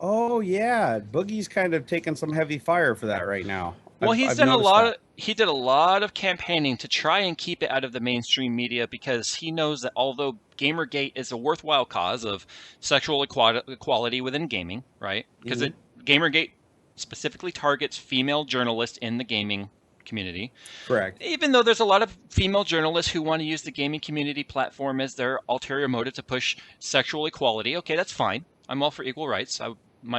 Oh yeah, Boogie's kind of taking some heavy fire for that right now. Well, he did a lot of campaigning to try and keep it out of the mainstream media because he knows that although Gamergate is a worthwhile cause of sexual equality within gaming, right? Because Gamergate specifically targets female journalists in the gaming community. Correct. Even though there's a lot of female journalists who want to use the gaming community platform as their ulterior motive to push sexual equality. Okay, that's fine. I'm all for equal rights.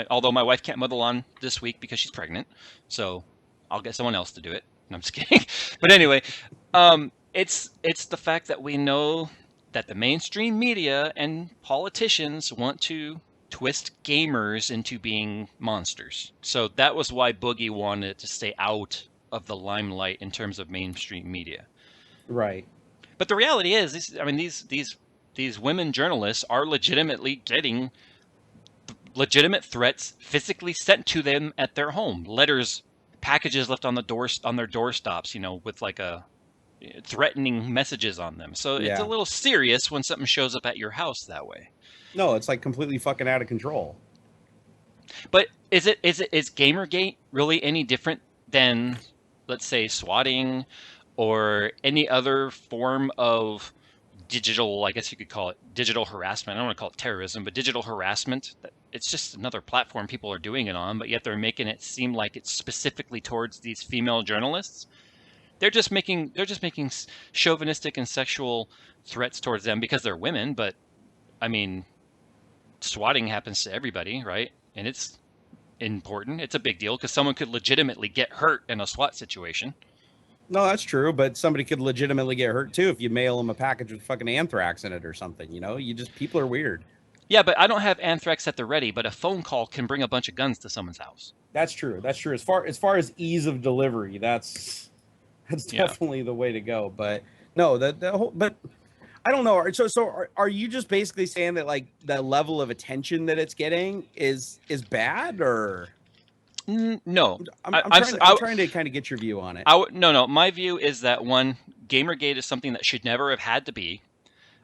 Although my wife can't mow the lawn this week because she's pregnant, so I'll get someone else to do it. No, I'm just kidding. But anyway, it's the fact that we know that the mainstream media and politicians want to twist gamers into being monsters. So that was why Boogie wanted to stay out of the limelight in terms of mainstream media. Right. But the reality is, these women journalists are legitimately getting legitimate threats physically sent to them at their home. Letters, packages left on their doorstops, with like a threatening messages on them. So it's a little serious when something shows up at your house that way. No, it's like completely fucking out of control. But is Gamergate really any different than, let's say, swatting or any other form of digital, I guess you could call it digital harassment? I don't want to call it terrorism, but digital harassment. It's just another platform people are doing it on, but yet they're making it seem like it's specifically towards these female journalists. They're just making chauvinistic and sexual threats towards them because they're women, but I mean, swatting happens to everybody, right? And it's important. It's a big deal because someone could legitimately get hurt in a SWAT situation. No, that's true, but somebody could legitimately get hurt too if you mail them a package with fucking anthrax in it or something. You know, people are weird. Yeah, but I don't have anthrax at the ready, but a phone call can bring a bunch of guns to someone's house. That's true. That's true. As far as ease of delivery, that's definitely the way to go. But no, but I don't know. So are you just basically saying that like the level of attention that it's getting is bad, or? No, I'm trying to kind of get your view on it. No. My view is that one, Gamergate is something that should never have had to be.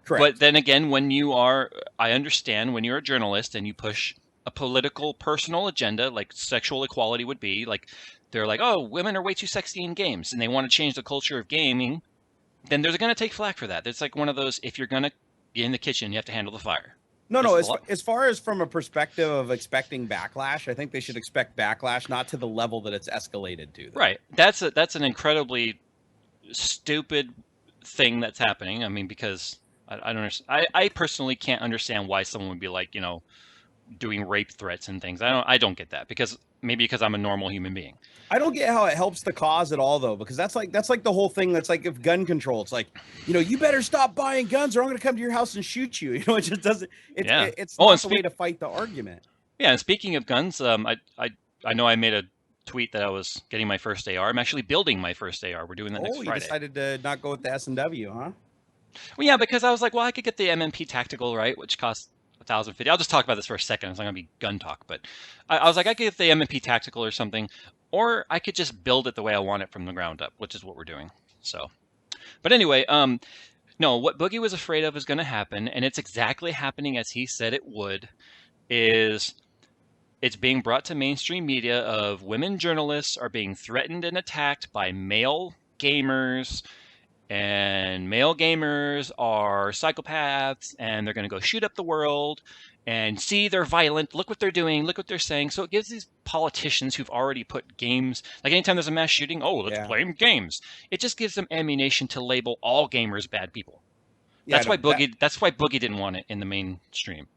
Correct. But then again, I understand when you're a journalist and you push a political, personal agenda, like sexual equality would be, like they're like, oh, women are way too sexy in games, and they want to change the culture of gaming, then they're going to take flack for that. It's like one of those, if you're going to be in the kitchen, you have to handle the fire. No. As far as from a perspective of expecting backlash, I think they should expect backlash, not to the level that it's escalated to. Though. Right. That's an incredibly stupid thing that's happening. I mean, because I don't understand. I personally can't understand why someone would be like, doing rape threats and things. I don't get that because I'm a normal human being. I don't get how it helps the cause at all though, because that's like the whole thing. That's like if gun control, it's like, you better stop buying guns or I'm going to come to your house and shoot you. It just doesn't, it's not the way to fight the argument. Yeah. And speaking of guns, I know I made a tweet that I was getting my first AR. I'm actually building my first AR. We're doing that next Friday. You decided to not go with the S&W, huh? Well, yeah, because I was like, well, I could get the MMP Tactical, right, which costs $1,050. I'll just talk about this for a second. It's not going to be gun talk, but I was like, I could get the MMP Tactical or something, or I could just build it the way I want it from the ground up, which is what we're doing. So, but anyway, no, what Boogie was afraid of is going to happen, and it's exactly happening as he said it would. It's being brought to mainstream media of women journalists are being threatened and attacked by male gamers. And male gamers are psychopaths, and they're going to go shoot up the world. And see, they're violent. Look what they're doing. Look what they're saying. So it gives these politicians who've already put games, like anytime there's a mass shooting, let's blame games. It just gives them ammunition to label all gamers bad people. That's why Boogie didn't want it in the mainstream.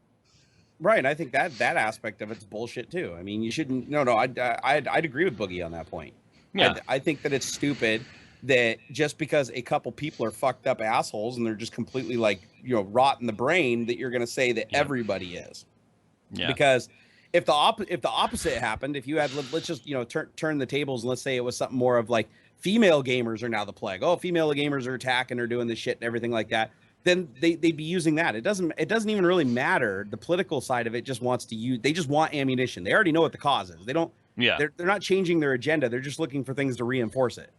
Right. I think that aspect of it's bullshit too. I mean, you shouldn't. No. I'd agree with Boogie on that point. Yeah. I think that it's stupid that just because a couple people are fucked up assholes and they're just completely rot in the brain, that you're going to say that everybody is. Yeah. Because if the opposite happened, if you had, let's just, turn the tables and let's say it was something more of like female gamers are now the plague. Oh, female gamers are attacking or doing this shit and everything like that. Then they'd be using that. It doesn't even really matter. The political side of it just wants to use, they just want ammunition. They already know what the cause is. They don't, they're not changing their agenda. They're just looking for things to reinforce it.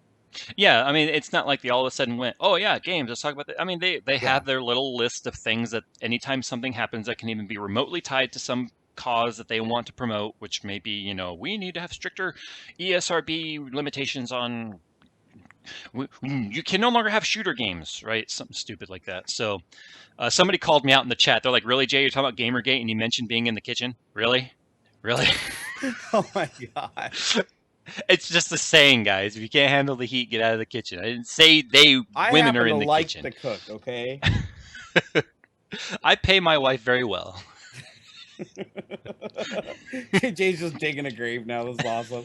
Yeah, I mean, it's not like they all of a sudden went, oh, yeah, games, let's talk about that. I mean, they have their little list of things that anytime something happens that can even be remotely tied to some cause that they want to promote, which may be, we need to have stricter ESRB limitations on, you can no longer have shooter games, right? Something stupid like that. So somebody called me out in the chat. They're like, really, Jay, you're talking about Gamergate and you mentioned being in the kitchen? Really? Oh, my God. It's just a saying, guys. If you can't handle the heat, get out of the kitchen. I didn't say women are in the kitchen. I happen to like to cook, okay? I pay my wife very well. Jay's just digging a grave now. That's awesome.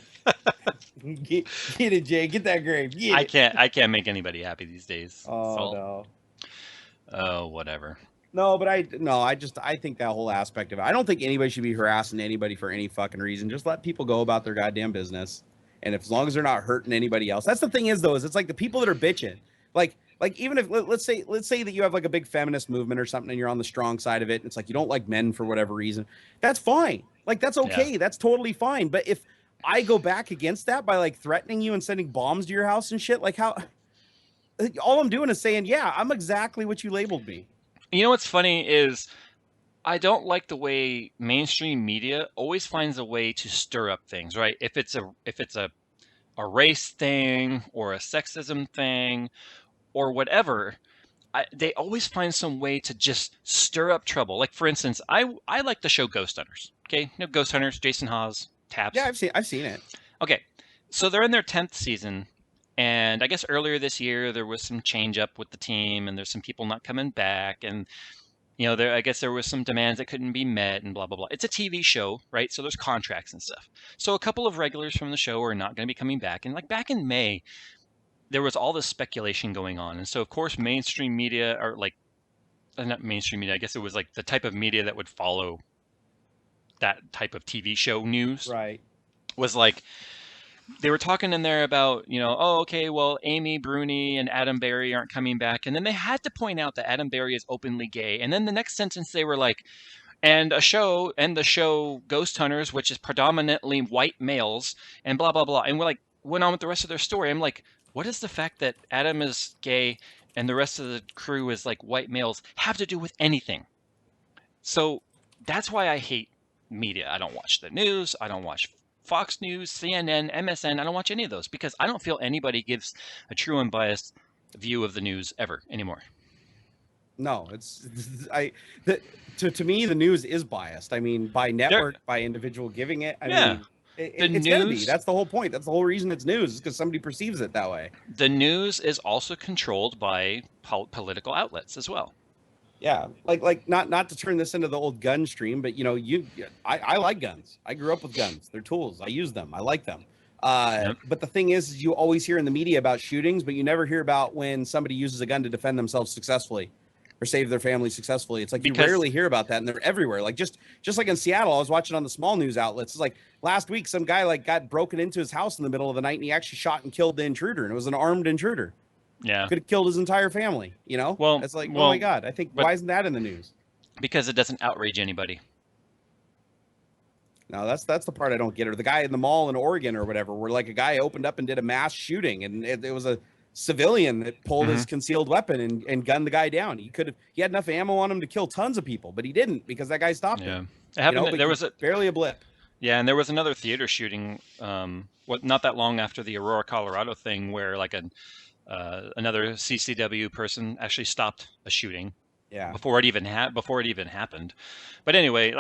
Get it, Jay. Get that grave. I can't make anybody happy these days. Oh, no. Oh, whatever. No, but I think that whole aspect of it, I don't think anybody should be harassing anybody for any fucking reason. Just let people go about their goddamn business. And as long as they're not hurting anybody else. That's the thing is, though, is it's like the people that are bitching. Like even if let's say that you have like a big feminist movement or something and you're on the strong side of it. And it's like you don't like men for whatever reason. That's fine. Like, that's okay. Yeah. That's totally fine. But if I go back against that by like threatening you and sending bombs to your house and shit, like how all I'm doing is saying, yeah, I'm exactly what you labeled me. You know what's funny is I don't like the way mainstream media always finds a way to stir up things, right? If it's a race thing or a sexism thing or whatever, they always find some way to just stir up trouble. Like for instance, I like the show Ghost Hunters. Okay, you know Ghost Hunters, Jason Hawes, Taps. Yeah, I've seen it. Okay, so they're in their 10th season, and I guess earlier this year there was some change up with the team, and there's some people not coming back, and I guess there was some demands that couldn't be met, and blah blah blah. It's a TV show, right? So there's contracts and stuff. So a couple of regulars from the show are not going to be coming back, and like back in May, there was all this speculation going on, and so of course mainstream media are like, not mainstream media, I guess it was like the type of media that would follow that type of TV show news, right? Was like they were talking in there about, oh, okay, well, Amy Bruni and Adam Berry aren't coming back, and then they had to point out that Adam Berry is openly gay, and then the next sentence they were like, and the show Ghost Hunters, which is predominantly white males, and blah blah blah, and we're like went on with the rest of their story. I'm like, what does the fact that Adam is gay and the rest of the crew is like white males have to do with anything? So that's why I hate media. I don't watch the news. I don't watch Fox News, CNN, MSN. I don't watch any of those because I don't feel anybody gives a true unbiased view of the news ever anymore. No, to me the news is biased. I mean, by network, by individual giving it. I mean, it's gonna be. That's the whole point. That's the whole reason it's news, is because somebody perceives it that way. The news is also controlled by political outlets as well. Yeah, like not to turn this into the old gun stream, but I like guns. I grew up with guns. They're tools. I use them. I like them. But the thing is you always hear in the media about shootings, but you never hear about when somebody uses a gun to defend themselves successfully or save their family successfully. It's like you rarely hear about that, and they're everywhere. Like just like in Seattle, I was watching on the small news outlets. It's like last week, some guy like got broken into his house in the middle of the night, and he actually shot and killed the intruder, and it was an armed intruder. Yeah, could have killed his entire family. Well, it's like, oh my god. I think, why isn't that in the news? Because it doesn't outrage anybody. No, that's the part I don't get. Or the guy in the mall in Oregon or whatever, where like a guy opened up and did a mass shooting, and it was a civilian that pulled his concealed weapon and gunned the guy down. He had enough ammo on him to kill tons of people, but he didn't because that guy stopped him. It happened. There was barely a blip. Yeah, and there was another theater shooting, not that long after the Aurora, Colorado thing, where like another CCW person actually stopped a shooting. Yeah. Before it even happened. But anyway,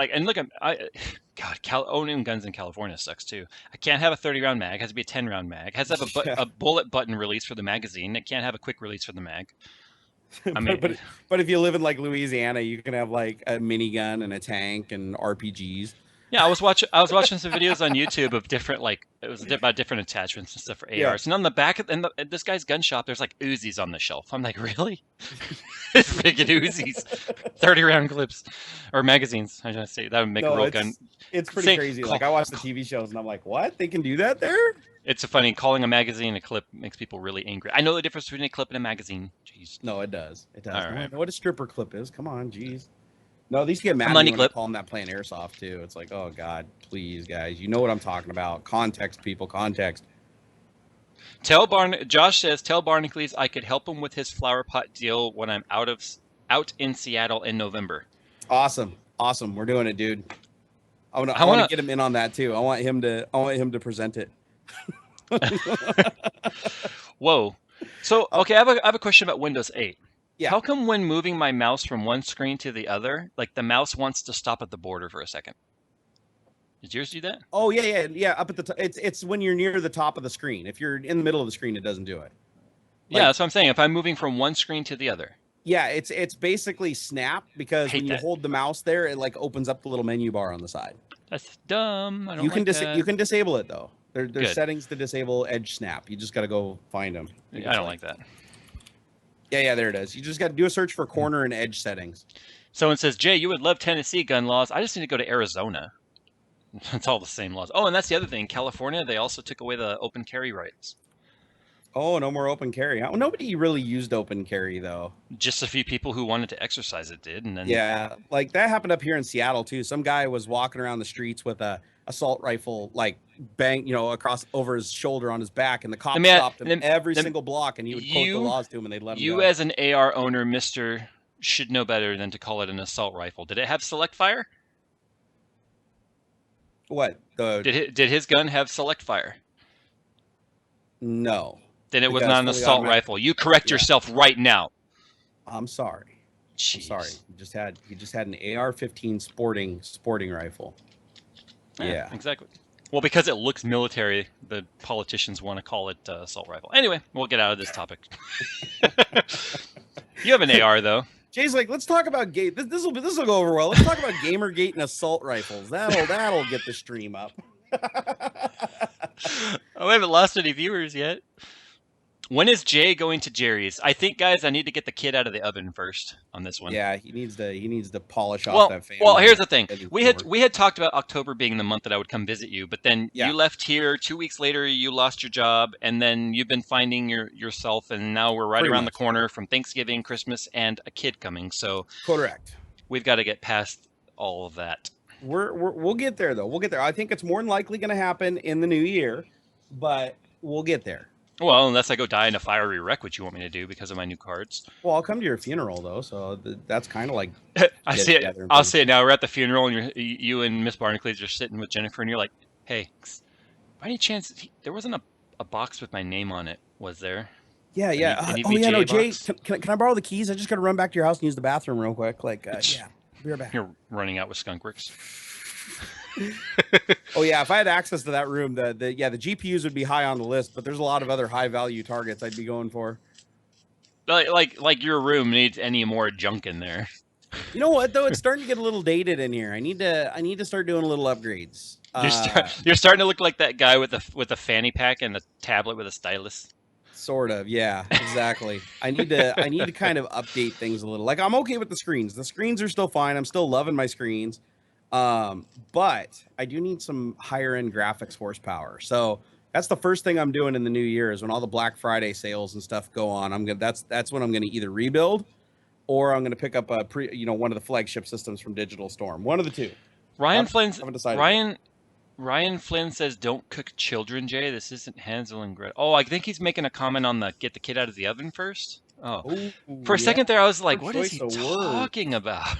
owning guns in California sucks too. I can't have a 30-round mag. It has to be a 10-round mag. It has to have a bullet button release for the magazine. It can't have a quick release for the mag. I mean, but if you live in like Louisiana, you can have like a minigun and a tank and RPGs. Yeah, I was watching some videos on YouTube of different, it was about different attachments and stuff for ARs. Yeah. And on the back of this guy's gun shop, there's like Uzis on the shelf. I'm like, really? It's freaking Uzis, 30-round clips or magazines. I should say that would make a real gun. It's pretty crazy. Like I watch the TV shows and I'm like, what? They can do that there? It's funny. Calling a magazine a clip makes people really angry. I know the difference between a clip and a magazine. Jeez. No, it does. It does. All right. What a stripper clip is. Come on, jeez. No, these get mad when I call them that playing airsoft too. It's like, oh god, please, guys, you know what I'm talking about. Context, people, context. Josh says, tell Barnacules I could help him with his flower pot deal when I'm out in Seattle in November. Awesome. We're doing it, dude. I want to get him in on that too. I want him to present it. Whoa. So okay, I have a question about Windows 8. Yeah. How come when moving my mouse from one screen to the other, like the mouse wants to stop at the border for a second? Did yours do that? Oh yeah. Up at the top. It's when you're near the top of the screen. If you're in the middle of the screen, it doesn't do it. Yeah, that's what I'm saying. If I'm moving from one screen to the other. Yeah, it's basically snap because when you hold the mouse there, it like opens up the little menu bar on the side. That's dumb. I don't you can like that. You can disable it though. There's settings to disable edge snap. You just got to go find them. I don't like that. Yeah, there it is. You just got to do a search for corner and edge settings. Someone says, Jay, you would love Tennessee gun laws. I just need to go to Arizona. It's all the same laws. Oh, and that's the other thing. California, they also took away the open carry rights. Oh, no more open carry. Nobody really used open carry, though. Just a few people who wanted to exercise it did. And then yeah, like that happened up here in Seattle, too. Some guy was walking around the streets with a assault rifle like bang, across over his shoulder on his back, and the cop Let stopped him every single block, and he would quote the you laws to him, and they'd let him you go. as an AR owner, Mister, should know better than to call it an assault rifle. Did it have select fire? What the? Did his gun have select fire? No. Then it was Because not an fully assault automatic. rifle. You correct Yeah. yourself right now. I'm sorry. Jeez. I'm sorry. He just had an AR-15 sporting rifle. Yeah. Exactly. Well, because it looks military, the politicians want to call it assault rifle. Anyway, we'll get out of this topic. You have an AR though. Jay's like, let's talk about this will go over well. Let's talk about Gamergate and assault rifles. That'll get the stream up. Oh, we haven't lost any viewers yet. When is Jay going to Jerry's? I think, guys, I need to get the kid out of the oven first on this one. Yeah, he needs to polish off that family. Well, here's the thing. We had talked about October being the month that I would come visit you, but then you left here 2 weeks later. You lost your job, and then you've been finding yourself, and now we're right around the corner from Thanksgiving, Christmas, and a kid coming. So correct. We've got to get past all of that. We'll get there though. We'll get there. I think it's more than likely going to happen in the new year, but we'll get there. Well, unless I go die in a fiery wreck, which you want me to do because of my new cards. Well, I'll come to your funeral though, so that's kind of like. I'll say it now. We're at the funeral, and you and Miss Barnacles are sitting with Jennifer, and you're like, "Hey, by any chance there wasn't a box with my name on it, was there?" Yeah. No, Jay, can I borrow the keys? I just got to run back to your house and use the bathroom real quick. Like, yeah, be right back. You're running out with skunkworks. Oh yeah, if I had access to that room, the GPUs would be high on the list, but there's a lot of other high value targets I'd be going for. Like your room needs any more junk in there. You know what though? It's starting to get a little dated in here. I need to start doing a little upgrades. You're starting to look like that guy with a fanny pack and a tablet with a stylus. Sort of, yeah, exactly. I need to kind of update things a little. Like I'm okay with the screens. The screens are still fine. I'm still loving my screens. But I do need some higher end graphics horsepower. So that's the first thing I'm doing in the new year is when all the Black Friday sales and stuff go on. That's when I'm gonna either rebuild or I'm gonna pick up one of the flagship systems from Digital Storm. One of the two. Ryan Flynn says, "Don't cook children, Jay. This isn't Hansel and Gretel." Oh, I think he's making a comment on the get the kid out of the oven first. Oh, for a second there, I was like, "What is he talking about?"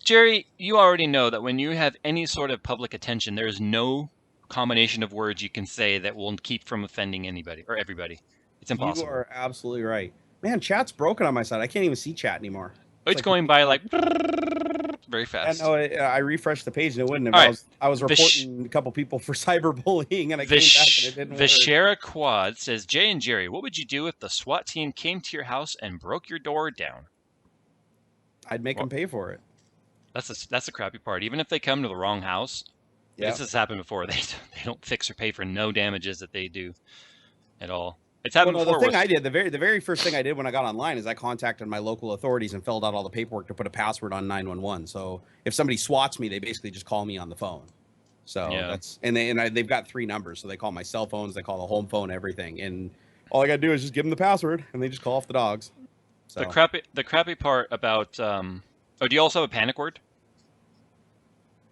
Jerry, you already know that when you have any sort of public attention, there is no combination of words you can say that will keep from offending anybody or everybody. It's impossible. You are absolutely right. Man, chat's broken on my side. I can't even see chat anymore. It's going by like very fast. I refreshed the page and it wouldn't have. Right. I was reporting a couple people for cyberbullying and I came back and it didn't work. Vishera Quad says, Jay and Jerry, what would you do if the SWAT team came to your house and broke your door down? I'd make them pay for it. That's the crappy part. Even if they come to the wrong house, this has happened before. They don't fix or pay for no damages that they do at all. It's happened before. The thing I did, the very first thing I did when I got online is I contacted my local authorities and filled out all the paperwork to put a password on 911. So if somebody swats me, they basically just call me on the phone. So they've got 3 numbers. So they call my cell phones, they call the home phone, everything. And all I got to do is just give them the password and they just call off the dogs. So. The crappy part about, do you also have a panic word?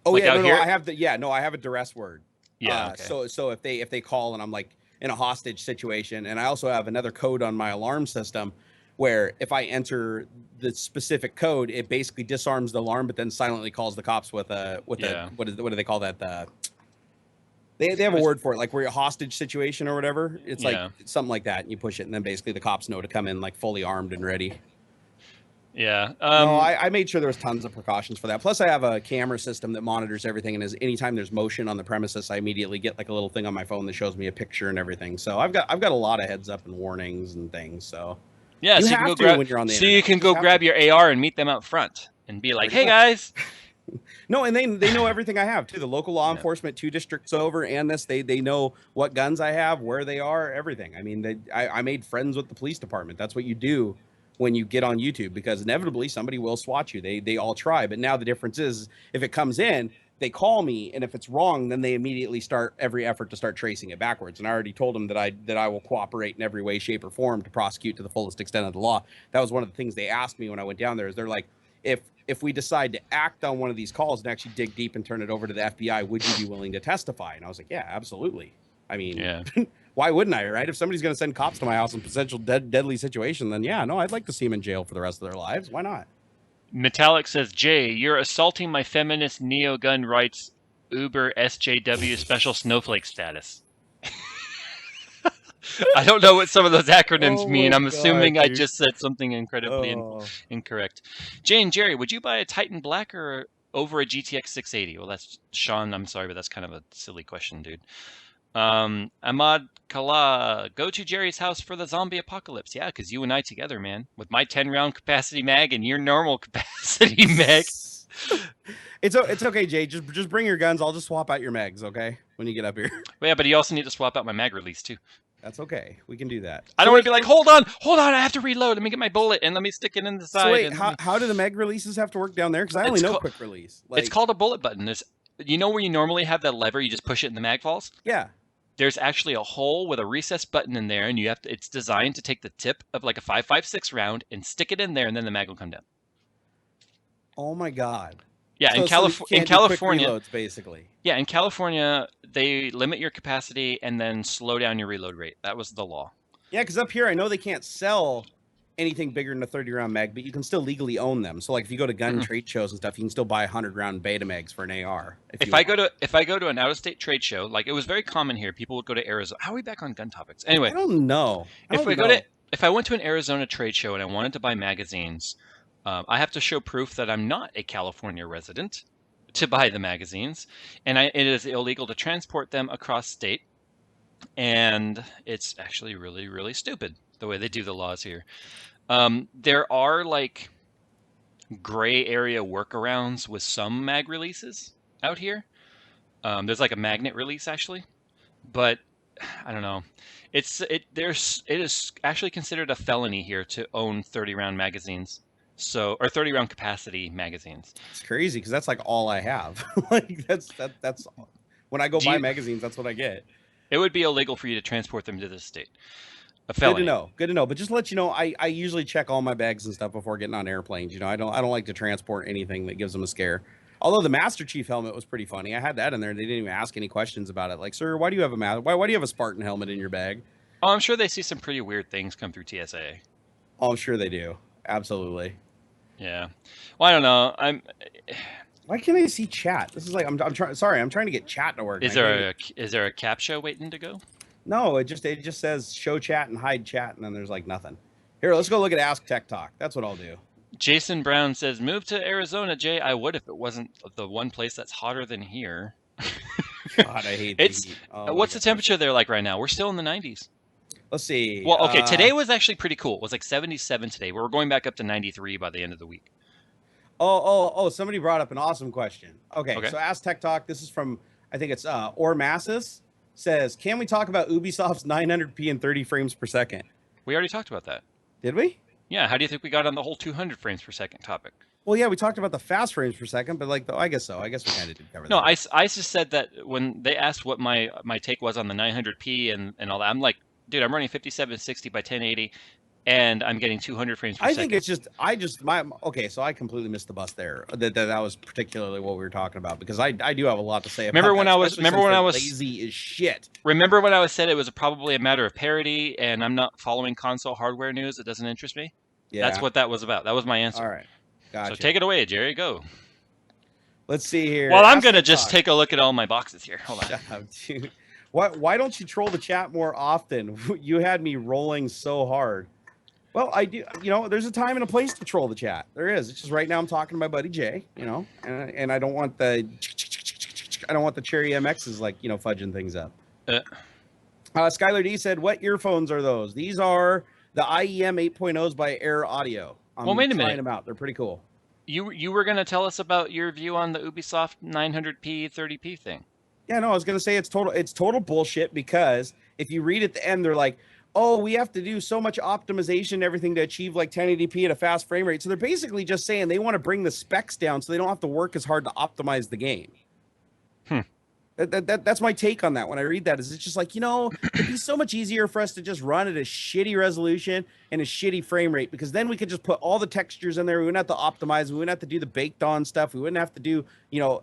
Oh, like I have I have a duress word. Yeah. Okay. So if they call and I'm like in a hostage situation, and I also have another code on my alarm system where if I enter the specific code, it basically disarms the alarm, but then silently calls the cops with a what do they call that? They have a word for it, like where you're a hostage situation or whatever. It's like something like that, and you push it, and then basically the cops know to come in like fully armed and ready. Yeah. No, I made sure there was tons of precautions for that. Plus, I have a camera system that monitors everything, and anytime there's motion on the premises, I immediately get like a little thing on my phone that shows me a picture and everything. So I've got a lot of heads up and warnings and things. So yeah, you so have to when you're on the internet. You can go grab your AR and meet them out front and be like, "Hey guys." No, and they know everything I have too. The local law enforcement 2 districts over and they know what guns I have, where they are, everything. I mean, I made friends with the police department. That's what you do when you get on YouTube, because inevitably somebody will swat you. They all try, but now the difference is if it comes in, they call me, and if it's wrong, then they immediately start every effort to start tracing it backwards. And I already told them that I will cooperate in every way, shape, or form to prosecute to the fullest extent of the law. That was one of the things they asked me when I went down there. Is they're like, if we decide to act on one of these calls and actually dig deep and turn it over to the FBI, would you be willing to testify? And I was like, yeah, absolutely. I mean, why wouldn't I, right? If somebody's going to send cops to my house in potential deadly situation, then yeah, no, I'd like to see them in jail for the rest of their lives. Why not? Metallic says, Jay, you're assaulting my feminist neo-gun rights Uber SJW special snowflake status. I don't know what some of those acronyms mean. I'm assuming I just said something incredibly incorrect. Jay and Jerry, would you buy a Titan Black or over a GTX 680? Well, that's Sean. I'm sorry, but that's kind of a silly question, dude. Ahmad Kala, go to Jerry's house for the zombie apocalypse. Yeah, because you and I together, man, with my 10-round capacity mag and your normal capacity mag. It's okay, Jay. Just bring your guns. I'll just swap out your mags, okay? When you get up here. Well, yeah, but you also need to swap out my mag release too. That's okay. We can do that. I don't want to be like, hold on, I have to reload. Let me get my bullet and let me stick it in the side. So wait, how do the mag releases have to work down there? Because I only know quick release. It's called a bullet button. You know where you normally have that lever, you just push it and the mag falls? Yeah. There's actually a hole with a recessed button in there, and it's designed to take the tip of like a 5.56 round and stick it in there, and then the mag will come down. Oh my God. Yeah, in California, reloads, basically. Yeah, in California, they limit your capacity and then slow down your reload rate. That was the law. Yeah, because up here, I know they can't sell anything bigger than a 30-round mag, but you can still legally own them. So, like, if you go to gun trade shows and stuff, you can still buy 100-round beta mags for an AR. If I go to an out-of-state trade show, like it was very common here, people would go to Arizona. How are we back on gun topics? Anyway, I don't know. If I went to an Arizona trade show and I wanted to buy magazines, I have to show proof that I'm not a California resident to buy the magazines, and it is illegal to transport them across state, and it's actually really, really stupid the way they do the laws here. There are like gray area workarounds with some mag releases out here. There's like a magnet release actually, but I don't know. It is actually considered a felony here to own 30-round magazines. Or 30-round capacity magazines. It's crazy because that's like all I have. Like that's when I go buy magazines, that's what I get. It would be illegal for you to transport them to this state. A felony. Good to know. But just to let you know, I usually check all my bags and stuff before getting on airplanes. You know, I don't like to transport anything that gives them a scare. Although the Master Chief helmet was pretty funny. I had that in there. They didn't even ask any questions about it. Like, sir, why do you have why do you have a Spartan helmet in your bag? Oh, I'm sure they see some pretty weird things come through TSA. Oh, I'm sure they do. Absolutely. Yeah. Well, I don't know. Why can't I see chat? This is like I'm trying. Sorry, I'm trying to get chat to work. Is there a captcha waiting to go? No, it just says show chat and hide chat, and then there's like nothing. Here, let's go look at Ask Tech Talk. That's what I'll do. Jason Brown says, "Move to Arizona, Jay. I would if it wasn't the one place that's hotter than here." God, I hate the heat. What's the temperature there like right now? We're still in the 90s. Let's see. Well, okay, today was actually pretty cool. It was like 77 today. We're going back up to 93 by the end of the week. Oh, somebody brought up an awesome question. Okay. So Ask Tech Talk, this is from, I think it's Masses, says, can we talk about Ubisoft's 900p and 30 frames per second? We already talked about that. Did we? Yeah, how do you think we got on the whole 200 frames per second topic? Well, yeah, we talked about the fast frames per second, but like, I guess so. I guess we kind of did cover that. No, I just said that when they asked what my take was on the 900p and all that, I'm like, dude, I'm running 5760 by 1080, and I'm getting 200 frames per second. I think it's just, okay, so I completely missed the bus there. That was particularly what we were talking about, because I do have a lot to say about remember when I was lazy as shit. Remember when I said it was probably a matter of parity, and I'm not following console hardware news? It doesn't interest me? Yeah. That's what that was about. That was my answer. All right. Gotcha. So take it away, Jerry. Go. Let's see here. Well, I'm going to just take a look at all my boxes here. Hold on. Shut up, dude. Why don't you troll the chat more often? You had me rolling so hard. Well, I do. You know, there's a time and a place to troll the chat. There is. It's just right now I'm talking to my buddy Jay. You know, and I don't want the Cherry MXs like fudging things up. Skylar D said, "What earphones are those? These are the IEM 8.0s by Air Audio. I'm wait a minute. Trying them out. They're pretty cool." You were going to tell us about your view on the Ubisoft 900p 30p thing. Yeah, no, I was going to say it's total bullshit, because if you read at the end, they're like, oh, we have to do so much optimization and everything to achieve like 1080p at a fast frame rate. So they're basically just saying they want to bring the specs down so they don't have to work as hard to optimize the game. That's my take on that. When I read that, is it's just like, it'd be so much easier for us to just run at a shitty resolution and a shitty frame rate, because then we could just put all the textures in there. We wouldn't have to optimize. We wouldn't have to do the baked on stuff. We wouldn't have to do,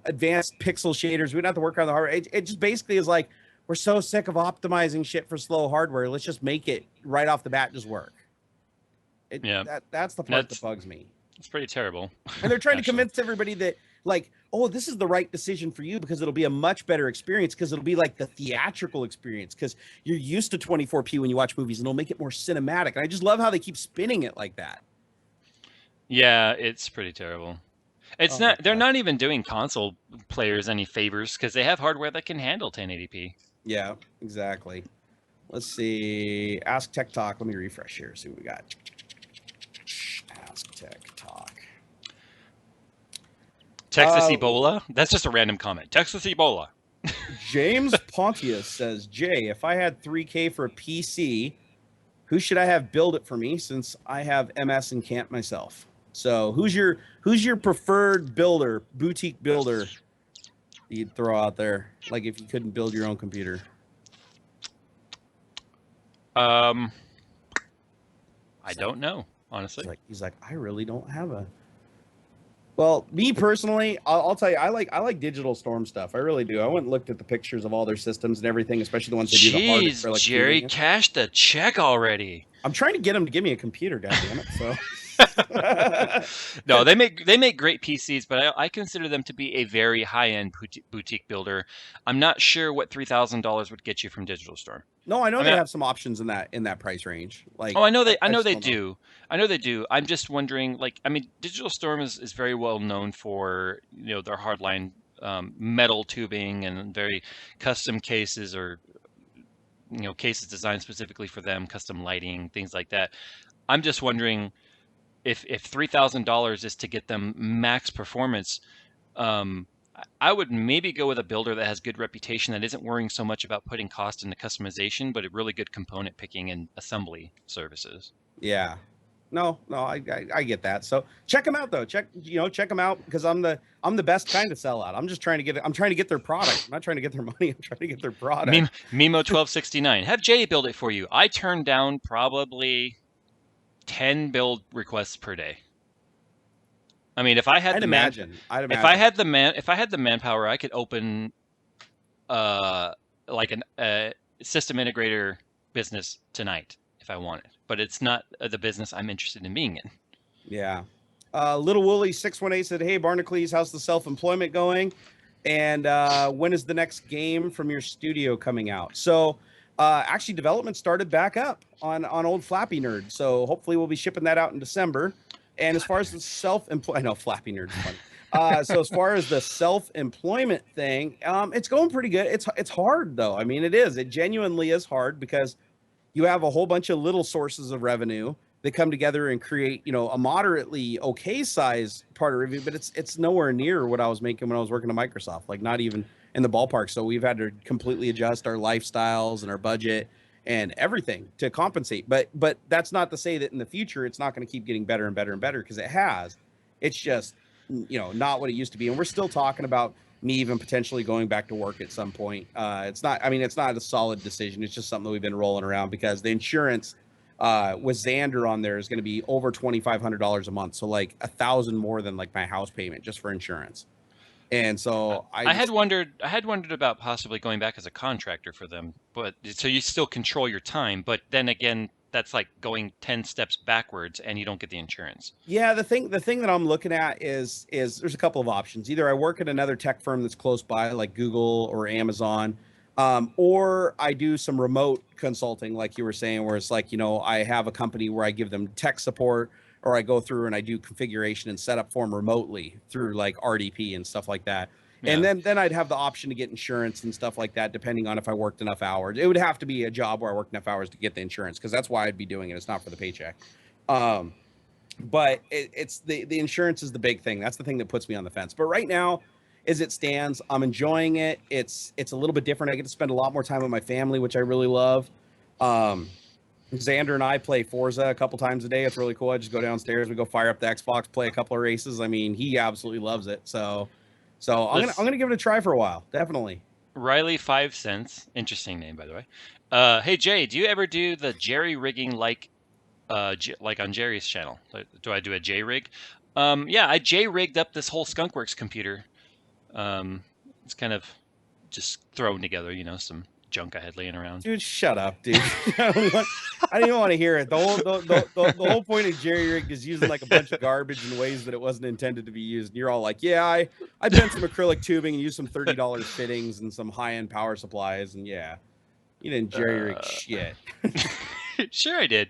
advanced pixel shaders. We wouldn't have to work on the hardware. It just basically is like, we're so sick of optimizing shit for slow hardware. Let's just make it right off the bat just work. That's the part that bugs me. It's pretty terrible. And they're trying to convince everybody that, like, oh, this is the right decision for you because it'll be a much better experience, because it'll be like the theatrical experience, because you're used to 24p when you watch movies, and it'll make it more cinematic. And I just love how they keep spinning it like that. Yeah, it's pretty terrible. It's they're not even doing console players any favors, because they have hardware that can handle 1080p. Yeah, exactly. Let's see. Ask Tech Talk. Let me refresh here. See what we got. Ask Tech Talk. Texas Ebola? That's just a random comment. Texas Ebola. James Pontius says, Jay, if I had $3K for a PC, who should I have build it for me, since I have MS and can't myself? So who's your preferred builder, boutique builder you'd throw out there, like if you couldn't build your own computer? I don't know, honestly. He's like, I really don't have a. Well, me personally, I'll tell you, I like Digital Storm stuff. I really do. I went and looked at the pictures of all their systems and everything, especially the ones that do the hardest for, like, Jerry cashed a check already. I'm trying to get him to give me a computer, goddammit. So. No, they make great PCs, but I consider them to be a very high-end boutique builder. I'm not sure what $3,000 would get you from Digital Storm. No, I know they have some options in that price range. Like, I know they do. I know they do. I'm just wondering, Digital Storm is very well known for, their hardline metal tubing and very custom cases, or cases designed specifically for them, custom lighting, things like that. I'm just wondering if $3,000 is to get them max performance. I would maybe go with a builder that has good reputation, that isn't worrying so much about putting cost into customization, but a really good component picking and assembly services. Yeah. No, I get that. So check them out though. Check them out, because I'm the best kind of sellout. I'm just trying to get their product. I'm not trying to get their money. I'm trying to get their product. Mimo1269. Have Jay build it for you. I turn down probably 10 build requests per day. I mean, if I had if I had the manpower, I could open like a system integrator business tonight if I wanted. But it's not the business I'm interested in being in. Yeah. Little Wooly 618 said, "Hey Barnacles, how's the self-employment going? And when is the next game from your studio coming out?" So actually, development started back up on old Flappy Nerd. So hopefully we'll be shipping that out in December. And as far as the self-employment, I know Flappy Nerd's funny. So as far as the self-employment thing, it's going pretty good. It's hard though. I mean, it genuinely is hard, because you have a whole bunch of little sources of revenue that come together and create, a moderately okay size part of review, but it's nowhere near what I was making when I was working at Microsoft, like not even in the ballpark. So we've had to completely adjust our lifestyles and our budget and everything to compensate. But that's not to say that in the future it's not going to keep getting better and better and better, because it has. It's just, not what it used to be. And we're still talking about me even potentially going back to work at some point. It's not a solid decision. It's just something that we've been rolling around, because the insurance with Xander on there is going to be over $2,500 a month. So like $1,000 more than like my house payment just for insurance. And so I had wondered about possibly going back as a contractor for them, but so you still control your time, but then again, that's like going 10 steps backwards and you don't get the insurance. Yeah, the thing that I'm looking at is there's a couple of options. Either I work at another tech firm that's close by, like Google or Amazon, or I do some remote consulting, like you were saying, where it's like, I have a company where I give them tech support, or I go through and I do configuration and setup for them remotely through like RDP and stuff like that. Yeah. And then I'd have the option to get insurance and stuff like that, depending on if I worked enough hours. It would have to be a job where I worked enough hours to get the insurance, because that's why I'd be doing it. It's not for the paycheck. But it's the insurance is the big thing. That's the thing that puts me on the fence. But right now, as it stands, I'm enjoying it. It's a little bit different. I get to spend a lot more time with my family, which I really love. Xander and I play Forza a couple times a day. It's really cool. I just go downstairs, we go fire up the Xbox, play a couple of races. I mean, he absolutely loves it. So I'm gonna give it a try for a while, definitely. Riley 5 cents. Interesting name, by the way. Hey Jay, do you ever do the jerry rigging like on Jerry's channel? Do I do a J rig? Yeah, I J rigged up this whole Skunkworks computer. It's kind of just thrown together, some junk I had laying around. Dude, shut up, dude. I don't even want to hear it. The whole point of jerry rig is using like a bunch of garbage in ways that it wasn't intended to be used. And you're all like, yeah, I bent some acrylic tubing and used some $30 fittings and some high-end power supplies, and yeah, you didn't jerry rig shit. Sure, I did.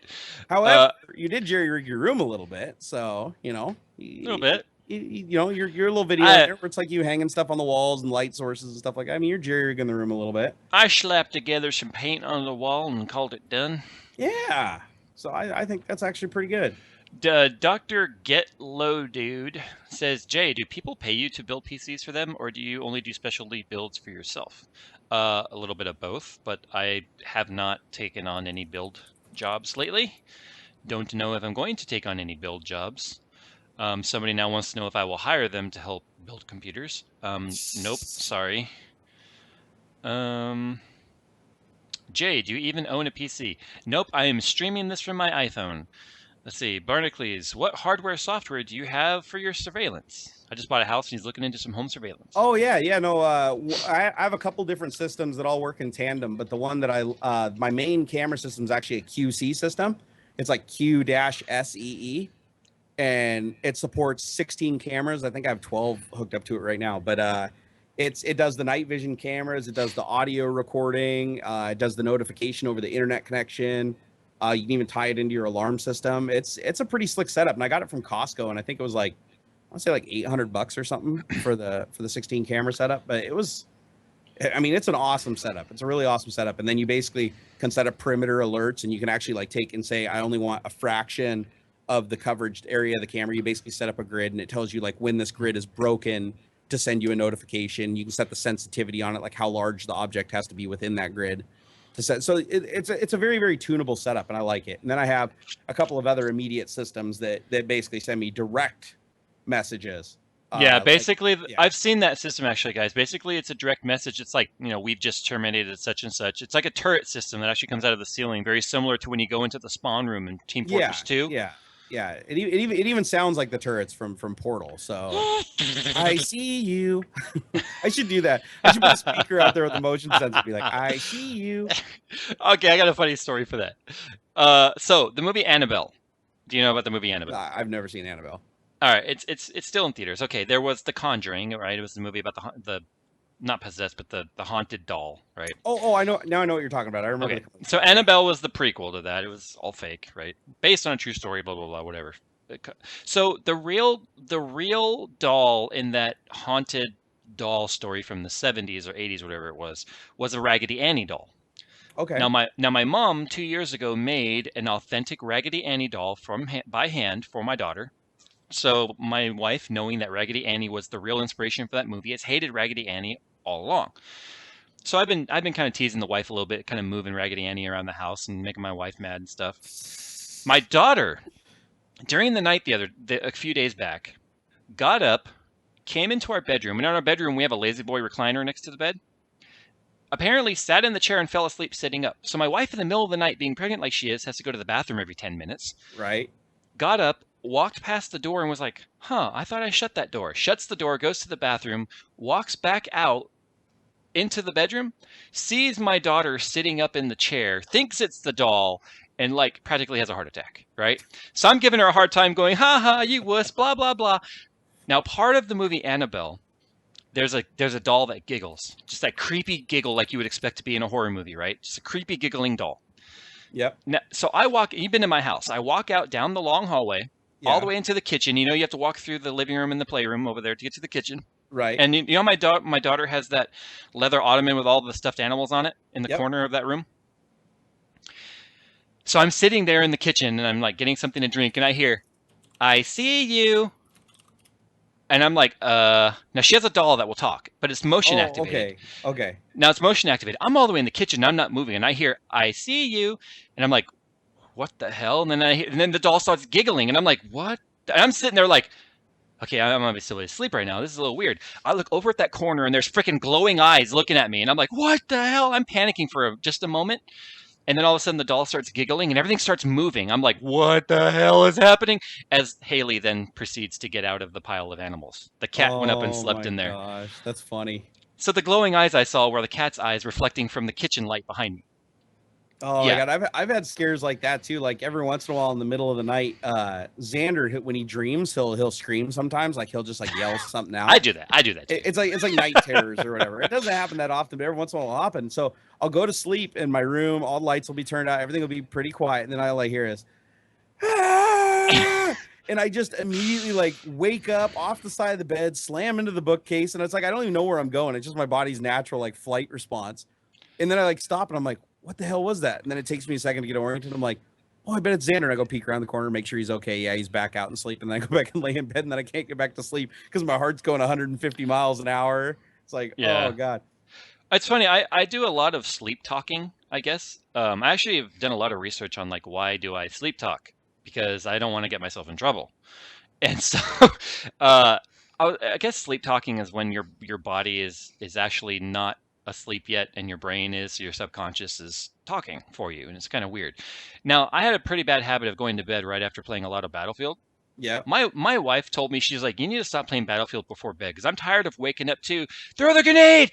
However, you did jerry rig your room a little bit, so a little bit. Your little video there where it's like you hanging stuff on the walls and light sources and stuff like that. I mean, you're jerry rigging the room a little bit. I slapped together some paint on the wall and called it done. Yeah, so I think that's actually pretty good. Dr. Get Low Dude says, Jay, do people pay you to build PCs for them, or do you only do specialty builds for yourself? A little bit of both, but I have not taken on any build jobs lately. Don't know if I'm going to take on any build jobs. Somebody now wants to know if I will hire them to help build computers. Nope, sorry. Jay, do you even own a PC? Nope, I am streaming this from my iPhone. Let's see, Barnacles, what hardware software do you have for your surveillance? I just bought a house and he's looking into some home surveillance. Oh yeah, no. I have a couple different systems that all work in tandem, but the one that my main camera system is actually a QC system. It's like Q-SEE, and it supports 16 cameras. I think I have 12 hooked up to it right now, but it does the night vision cameras, it does the audio recording, it does the notification over the internet connection. You can even tie it into your alarm system. It's a pretty slick setup, and I got it from Costco, and I think it was like, I want to say like $800 or something for the 16 camera setup. But it's an awesome setup. It's a really awesome setup. And then you basically can set up perimeter alerts, and you can actually like take and say, I only want a fraction of the coverage area of the camera. You basically set up a grid, and it tells you like when this grid is broken to send you a notification. You can set the sensitivity on it, like how large the object has to be within that grid to set. So it's a very, very tunable setup, and I like it. And then I have a couple of other immediate systems that basically send me direct messages. Yeah, basically, I've seen that system actually, guys. Basically, it's a direct message. It's like, we've just terminated such and such. It's like a turret system that actually comes out of the ceiling, very similar to when you go into the spawn room in Team Fortress 2. Yeah. It even sounds like the turrets from Portal. So I see you. I should do that. I should put a speaker out there with a motion sensor and be like, I see you. Okay, I got a funny story for that. So the movie Annabelle. Do you know about the movie Annabelle? I've never seen Annabelle. All right, it's still in theaters. Okay, there was The Conjuring, right? It was the movie about the not possessed, but the haunted doll, right? Oh, I know. Now I know what you're talking about. I remember. Okay. So Annabelle was the prequel to that. It was all fake, right? Based on a true story, blah blah blah, whatever. So the real doll in that haunted doll story from the 70s or 80s, whatever it was a Raggedy Annie doll. Okay. Now my mom 2 years ago made an authentic Raggedy Annie doll by hand for my daughter. So my wife, knowing that Raggedy Annie was the real inspiration for that movie, has hated Raggedy Annie all along. So I've been kind of teasing the wife a little bit, kind of moving Raggedy Annie around the house and making my wife mad and stuff. My daughter, during the night a few days back, got up, came into our bedroom, and in our bedroom we have a Lazy Boy recliner next to the bed. Apparently sat in the chair and fell asleep sitting up. So my wife, in the middle of the night, being pregnant like she is, has to go to the bathroom every 10 minutes. Right. Got up, walked past the door and was like, I thought I shut that door. Shuts the door, goes to the bathroom, walks back out into the bedroom, sees my daughter sitting up in the chair, thinks it's the doll, and like practically has a heart attack, right? So I'm giving her a hard time going, you wuss, blah, blah, blah. Now, part of the movie Annabelle, there's a doll that giggles, just that creepy giggle like you would expect to be in a horror movie, right? Just a creepy giggling doll. Yep. Now, so you've been to my house. I walk out down the long hallway, all the way into the kitchen. You have to walk through the living room and the playroom over there to get to the kitchen. Right. And my daughter has that leather ottoman with all the stuffed animals on it in the corner of that room. So I'm sitting there in the kitchen and I'm like getting something to drink and I hear, I see you. And I'm like, now she has a doll that will talk, but it's motion activated. Okay. Now it's motion activated. I'm all the way in the kitchen. I'm not moving. And I hear, I see you. And I'm like, what the hell? And then the doll starts giggling. And I'm like, what? And I'm sitting there like, okay, I'm gonna be still asleep right now. This is a little weird. I look over at that corner and there's freaking glowing eyes looking at me, and I'm like, what the hell? I'm panicking for just a moment. And then all of a sudden the doll starts giggling and everything starts moving. I'm like, what the hell is happening? As Haley then proceeds to get out of the pile of animals. The cat went up and Oh slept my in there. gosh, that's funny. So the glowing eyes I saw were the cat's eyes reflecting from the kitchen light behind me. Oh my Yeah. god, I've had scares like that too. Like every once in a while in the middle of the night, Xander when he dreams, he'll scream sometimes. Like he'll just like yell something I out. do that. I do that too. It's like night terrors or whatever. It doesn't happen that often, but every once in a while it'll happen. So I'll go to sleep in my room, all the lights will be turned out, everything will be pretty quiet, and then I'll like hear this. And I just immediately like wake up off the side of the bed, slam into the bookcase, and it's like I don't even know where I'm going. It's just my body's natural like flight response. And then I like stop and I'm like, what the hell was that? And then it takes me a second to get oriented. I'm like, oh, I bet it's Xander. And I go peek around the corner, make sure he's okay. Yeah, he's back out and sleep. And then I go back and lay in bed, and then I can't get back to sleep because my heart's going 150 miles an hour. It's like, Yeah. oh god. It's funny. I do a lot of sleep talking, I guess. I actually have done a lot of research on like why do I sleep talk, because I don't want to get myself in trouble. And so I guess sleep talking is when your body is actually not asleep yet and your brain is, your subconscious is talking for you, and it's kind of weird. Now, I had a pretty bad habit of going to bed right after playing a lot of Battlefield. Yeah. My wife told me, she's like, you need to stop playing Battlefield before bed because I'm tired of waking up to throw the grenade,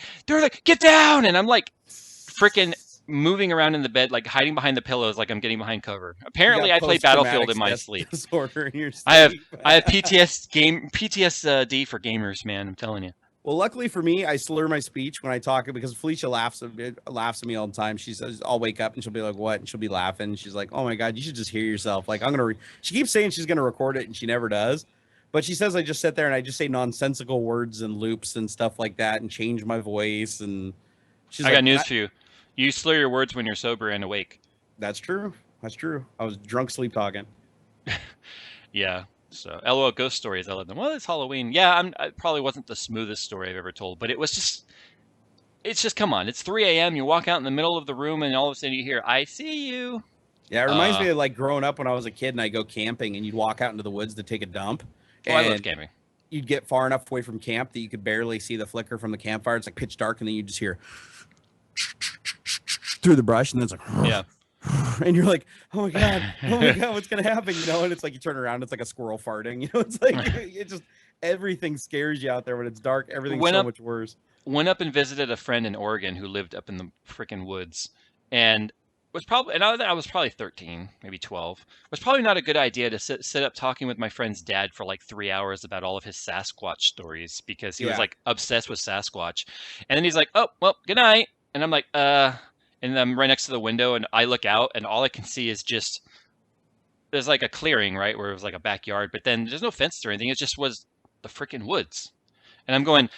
get down, and I'm like freaking moving around in the bed, like hiding behind the pillows, like I'm getting behind cover. Apparently, I play Battlefield in my sleep. Disorder in your sleep. I have PTSD for gamers, man. I'm telling you. Well, luckily for me, I slur my speech when I talk because Felicia laughs at me all the time. She says, I'll wake up and she'll be like, what? And she'll be laughing. She's like, oh my God, you should just hear yourself. Like, she keeps saying she's going to record it and she never does. But she says I just sit there and I just say nonsensical words and loops and stuff like that and change my voice. And I got news for you. You slur your words when you're sober and awake. That's true. That's true. I was drunk sleep talking. Yeah. So, LOL ghost stories. I love them. Well, it's Halloween. Yeah, it probably wasn't the smoothest story I've ever told, but it's just, come on. It's 3 a.m. You walk out in the middle of the room and all of a sudden you hear, I see you. Yeah, it reminds me of like growing up when I was a kid and I'd go camping and you'd walk out into the woods to take a dump. Oh, I love camping. You'd get far enough away from camp that you could barely see the flicker from the campfire. It's like pitch dark, and then you just hear through the brush, and then it's like, yeah. And you're like, oh my god, what's gonna happen? You know, and it's like you turn around, it's like a squirrel farting. You know, it's like it just everything scares you out there when it's dark. Everything's so much worse. Went up and visited a friend in Oregon who lived up in the freaking woods, and I was probably 13, maybe 12. It was probably not a good idea to sit up talking with my friend's dad for like 3 hours about all of his Sasquatch stories, because he was like obsessed with Sasquatch. And then he's like, oh, well, good night. And I'm like, and I'm right next to the window and I look out and all I can see is just, there's like a clearing, right, where it was like a backyard, but then there's no fence or anything. It just was the freaking woods. And I'm going,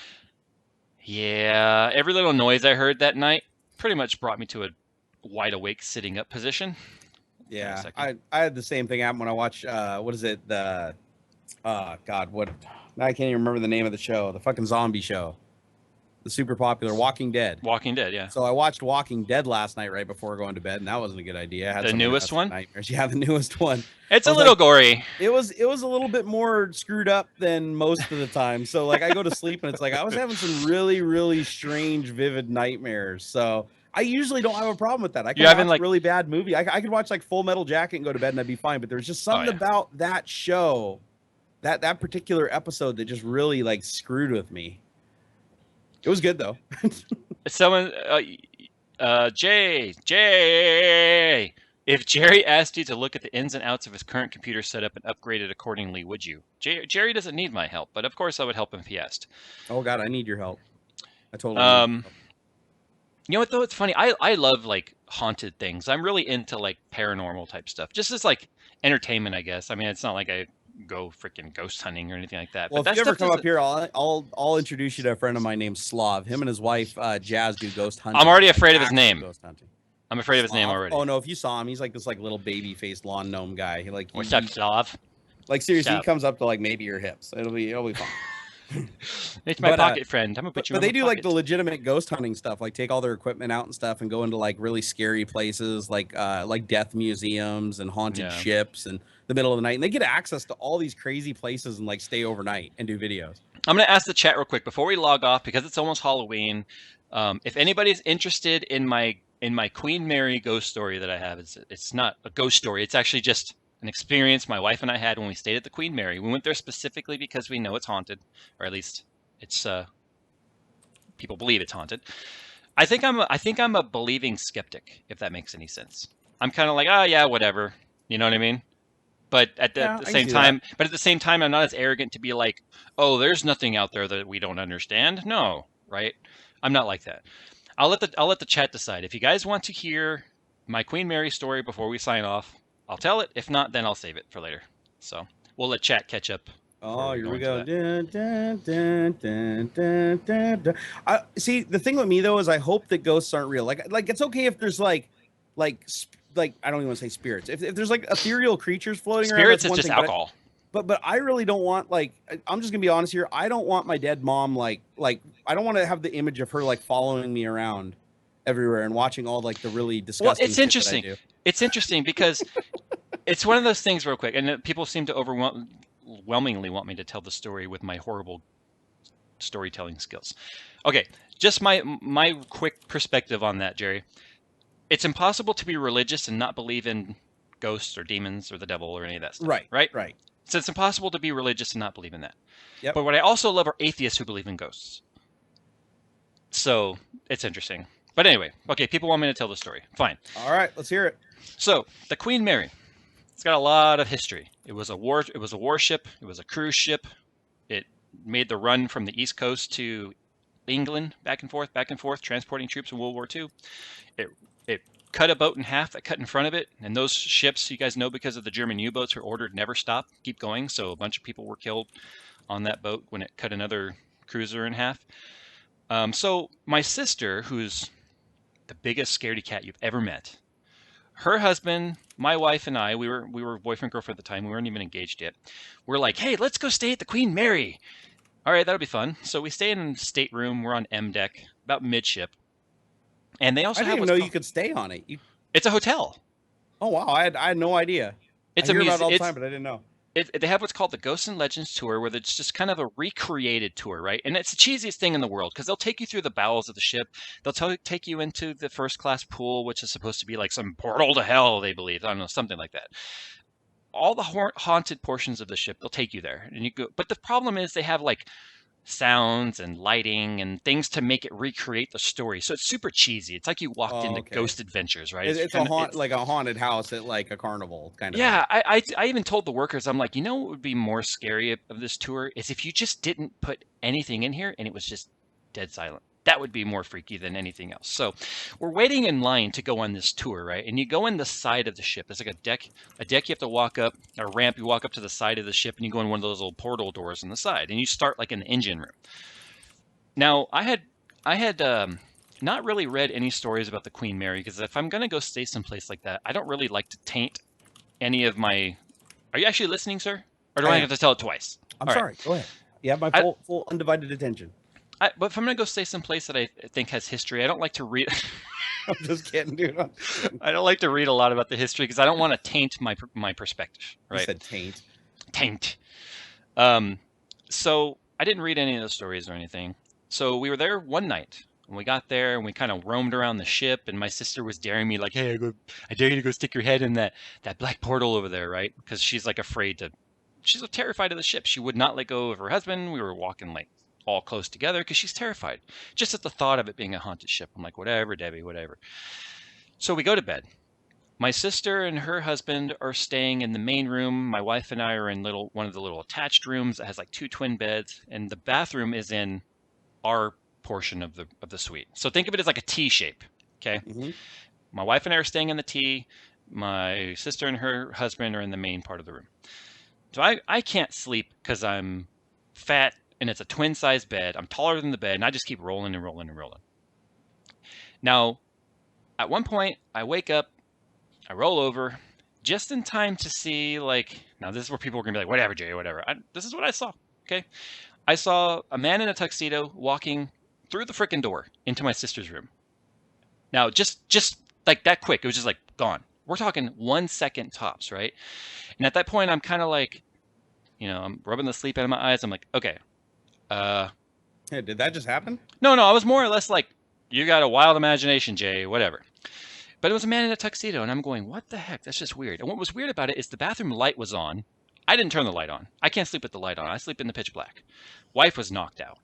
yeah, every little noise I heard that night pretty much brought me to a wide awake sitting up position. Yeah, I had the same thing happen when I watched what is it, the God, what, I can't even remember the name of the show, the fucking zombie show, the super popular Walking Dead. Yeah. So I watched Walking Dead last night right before going to bed, and that wasn't a good idea. I had the newest one? Nightmares. Yeah, the newest one. It's a little gory. It was a little bit more screwed up than most of the time. So like I go to sleep and it's like I was having some really, really strange, vivid nightmares. So I usually don't have a problem with that. I can watch a really bad movie. I could watch like Full Metal Jacket and go to bed and I'd be fine. But there's just something about that show, that particular episode that just really like screwed with me. It was good though. Someone, Jay, if Jerry asked you to look at the ins and outs of his current computer setup and upgrade it accordingly, would you? Jerry doesn't need my help, but of course I would help him if he asked. Oh God, I need your help. I totally. You know what though? It's funny. I love like haunted things. I'm really into like paranormal type stuff. Just as like entertainment, I guess. I mean, it's not like I go freaking ghost hunting or anything like that. Well, but if you ever come up here, I'll introduce you to a friend of mine named Slav. Him and his wife Jazz do ghost hunting. I'm already afraid of his name. Ghost hunting. I'm afraid of his name already. Oh no, if you saw him, he's like this like little baby faced lawn gnome guy. What's up, Slav? Like seriously, he comes up to like maybe your hips. It'll be fine. It's my But pocket friend. I'm gonna but put you but in they my do like the pocket. legitimate ghost hunting stuff, like take all their equipment out and stuff and go into like really scary places like death museums and haunted Yeah. ships and the middle of the night. And they get access to all these crazy places and like stay overnight and do videos. I'm gonna ask the chat real quick before we log off because it's almost Halloween. If anybody's interested in my Queen Mary ghost story that I have, it's not a ghost story. It's actually just an experience my wife and I had when we stayed at the Queen Mary. We went there specifically because we know it's haunted, or at least it's people believe it's haunted. I think I'm a believing skeptic, if that makes any sense. I'm kind of like, oh yeah, whatever. You know what I mean? But at Yeah, the I can same see that. time, I'm not as arrogant to be like, oh, there's nothing out there that we don't understand. No, right? I'm not like that. I'll let the chat decide. If you guys want to hear my Queen Mary story before we sign off, I'll tell it. If not, then I'll save it for later. So we'll let chat catch up before Oh, we here go we into go. that. Dun, dun, dun, dun, dun, dun, dun. See, the thing with me though is I hope that ghosts aren't real. Like it's okay if there's like I don't even want to say spirits. If there's like ethereal creatures floating around, Spirits that's is one just thing. But alcohol. but I really don't want like I'm just gonna be honest here. I don't want my dead mom like I don't want to have the image of her like following me around everywhere and watching all like the really Well, disgusting it's shit that I interesting. do. It's interesting because it's one of those things real quick, and people seem to overwhelmingly want me to tell the story with my horrible storytelling skills. Okay, just my quick perspective on that, Jerry. It's impossible to be religious and not believe in ghosts or demons or the devil or any of that stuff, Right, right? right. So it's impossible to be religious and not believe in that. Yep. But what I also love are atheists who believe in ghosts. So it's interesting. But anyway, okay, people want me to tell the story. Fine. All right, let's hear it. So the Queen Mary, it's got a lot of history. It was a warship. It was a cruise ship. It made the run from the East Coast to England, back and forth, transporting troops in World War II. It cut a boat in half that cut in front of it, and those ships, you guys know, because of the German U-boats, were ordered never stop, keep going. So a bunch of people were killed on that boat when it cut another cruiser in half. So my sister, who's the biggest scaredy cat you've ever met, her husband, my wife, and I, we were boyfriend girlfriend at the time. We weren't even engaged yet. We're like, hey, let's go stay at the Queen Mary. All right, that'll be fun. So we stay in a stateroom. We're on M deck, about midship, and they I also didn't have even what's know you called. could stay on it. It's a hotel. Oh wow, I had no idea. I It's a hear about it museum. all the time, but I didn't know. They have what's called the Ghosts and Legends tour, where it's just kind of a recreated tour, right? And it's the cheesiest thing in the world because they'll take you through the bowels of the ship. They'll take you into the first class pool, which is supposed to be like some portal to hell, they believe. I don't know, something like that. All the haunted portions of the ship, they'll take you there, and you go. But the problem is they have like sounds and lighting and things to make it recreate the story. So it's super cheesy. It's like you walked Oh, into okay. Ghost Adventures, right? It's a like a haunted house at like a carnival kind of thing. Yeah, I even told the workers, I'm like, you know what would be more scary of this tour is if you just didn't put anything in here and it was just dead silent. That would be more freaky than anything else. So we're waiting in line to go on this tour, right? And you go in the side of the ship. There's like a deck you have to walk up, a ramp, you walk up to the side of the ship and you go in one of those little portal doors on the side and you start like in the engine room. Now, I had not really read any stories about the Queen Mary because if I'm going to go stay someplace like that, I don't really like to taint any of my. Are you actually listening, sir? Or do I I am. have to tell it twice? I'm All right. sorry. Go ahead. You have my I, full undivided attention. but if I'm going to go stay someplace that I think has history, I don't like to read. I'm just kidding, dude. I don't like to read a lot about the history because I don't want to taint my perspective. You Right? said taint. Taint. So I didn't read any of those stories or anything. So we were there one night. And we got there and we kind of roamed around the ship, and my sister was daring me like, "Hey, I dare you to go stick your head in that black portal over there, right?" Because she's like afraid to. She's terrified of the ship. She would not let go of her husband. We were walking like all close together because she's terrified just at the thought of it being a haunted ship. I'm like, whatever, Debbie, whatever. So we go to bed. My sister and her husband are staying in the main room. My wife and I are in one of the little attached rooms that has like two twin beds, and the bathroom is in our portion of the suite. So think of it as like a T shape. Okay. Mm-hmm. My wife and I are staying in the T. My sister and her husband are in the main part of the room. So I can't sleep because I'm fat and it's a twin size bed. I'm taller than the bed and I just keep rolling and rolling and rolling. Now, at one point I wake up, I roll over just in time to see like, now this is where people are going to be like, whatever, Jay, whatever. This is what I saw. Okay. I saw a man in a tuxedo walking through the frickin' door into my sister's room. Now, just like that quick, it was just like gone. We're talking 1 second tops, right? And at that point, I'm kind of like, I'm rubbing the sleep out of my eyes. I'm like, okay, Hey, did that just happen? no, I was more or less like, you got a wild imagination, Jay, whatever. But it was a man in a tuxedo, and I'm going, what the heck? That's just weird. And what was weird about it is the bathroom light was on. I didn't turn the light on. I can't sleep with the light on. I sleep in the pitch black. Wife was knocked out.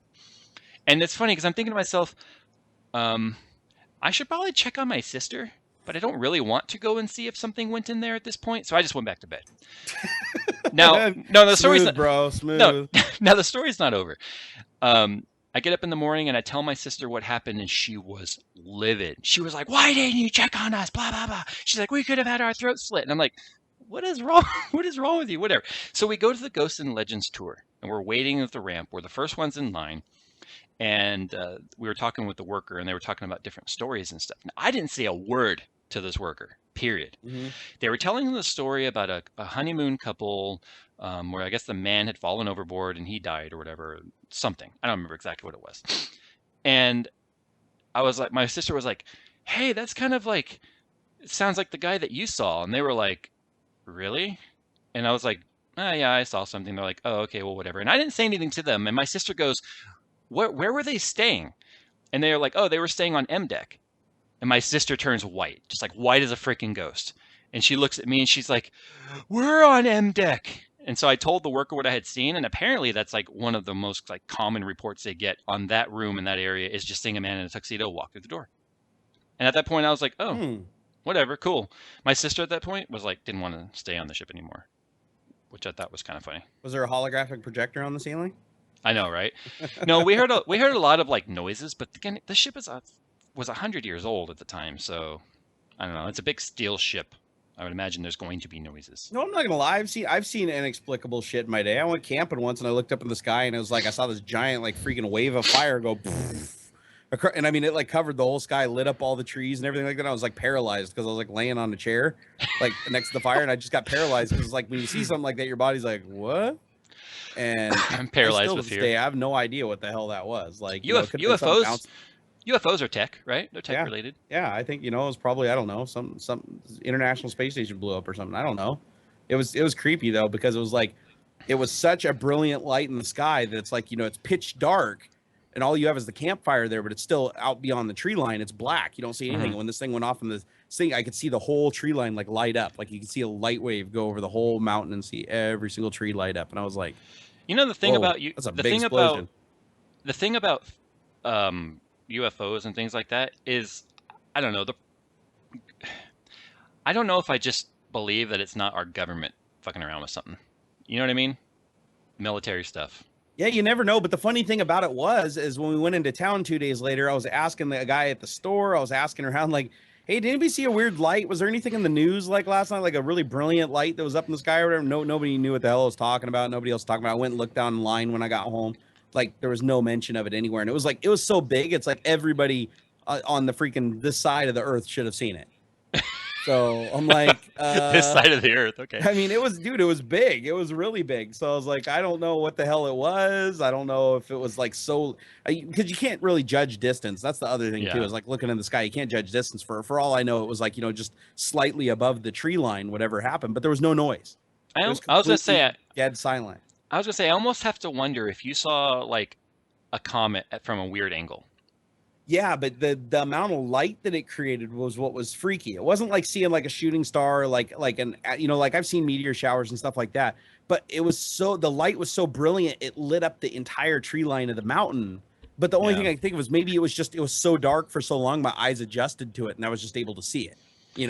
And it's funny because I'm thinking to myself, I should probably check on my sister, but I don't really want to go and see if something went in there at this point. So I just went back to bed. Now, no, the story's not, bro, smooth. No, now the story's not over. I get up in the morning and I tell my sister what happened, and she was livid. She was like, "Why didn't you check on us?" Blah blah blah. She's like, "We could have had our throat slit." And I'm like, "What is wrong? What is wrong with you?" Whatever. So we go to the Ghosts and Legends tour, and we're waiting at the ramp. We're the first ones in line, and we were talking with the worker, and they were talking about different stories and stuff. Now, I didn't say a word to this worker. Period. Mm-hmm. They were telling the story about a honeymoon couple where I guess the man had fallen overboard and he died or whatever, something. I don't remember exactly what it was. And I was like, my sister was like, "Hey, that's kind of like, it sounds like the guy that you saw." And they were like, "Really?" And I was like, "Oh, yeah, I saw something." They're like, "Oh, okay, well, whatever." And I didn't say anything to them. And my sister goes, where were they staying? And they were like, "Oh, they were staying on M deck." And my sister turns white, just like white as a freaking ghost. And she looks at me and she's like, "We're on M deck." And so I told the worker what I had seen, and apparently that's like one of the most like common reports they get on that room in that area is just seeing a man in a tuxedo walk through the door. And at that point I was like, "Oh, whatever, cool." My sister at that point was like, didn't want to stay on the ship anymore, which I thought was kind of funny. Was there a holographic projector on the ceiling? I know, right? No, we heard a lot of like noises, but again, the ship was 100 years old at the time, so I don't know. It's a big steel ship. I would imagine there's going to be noises. No, I'm not gonna lie. I've seen inexplicable shit in my day. I went camping once and I looked up in the sky and it was like I saw this giant like freaking wave of fire go, and I mean it like covered the whole sky, lit up all the trees and everything like that. I was like paralyzed because I was like laying on a chair like next to the fire and I just got paralyzed because like when you see something like that, your body's like, what? And I'm paralyzed with fear. I have no idea what the hell that was. Like UFOs. UFOs are tech, right? They're tech related. Yeah, I think it was probably, I don't know, some International Space Station blew up or something. I don't know. It was creepy though because it was like it was such a brilliant light in the sky that it's like it's pitch dark and all you have is the campfire there, but it's still out beyond the tree line. It's black. You don't see anything. Mm-hmm. When this thing went off in the thing, I could see the whole tree line like light up. Like you could see a light wave go over the whole mountain and see every single tree light up. And I was like, the thing about you, that's a big explosion. The thing about UFOs and things like that is, I don't know, I don't know if I just believe that it's not our government fucking around with something. You know what I mean? Military stuff. Yeah, you never know. But the funny thing about it is when we went into town 2 days later, I was asking the guy at the store, I was asking around like, "Hey, did anybody see a weird light? Was there anything in the news like last night, like a really brilliant light that was up in the sky or whatever?" Nobody knew what the hell I was talking about. Nobody else talking about it. I went and looked down the line when I got home. Like there was no mention of it anywhere. And it was so big. It's like everybody on the freaking this side of the earth should have seen it. So I'm like, this side of the earth. Okay. I mean, it was big. It was really big. So I was like, I don't know what the hell it was. I don't know if it was like because you can't really judge distance. That's the other thing too, is like looking in the sky. You can't judge distance. For all I know, it was like, just slightly above the tree line, whatever happened, but there was no noise. I was going to say, dead silent. I was going to say, I almost have to wonder if you saw like a comet from a weird angle. Yeah, but the amount of light that it created was what was freaky. It wasn't like seeing like a shooting star, like I've seen meteor showers and stuff like that. But it was the light was so brilliant, it lit up the entire tree line of the mountain. But the only thing I could think of was maybe it was so dark for so long, my eyes adjusted to it, and I was just able to see it. I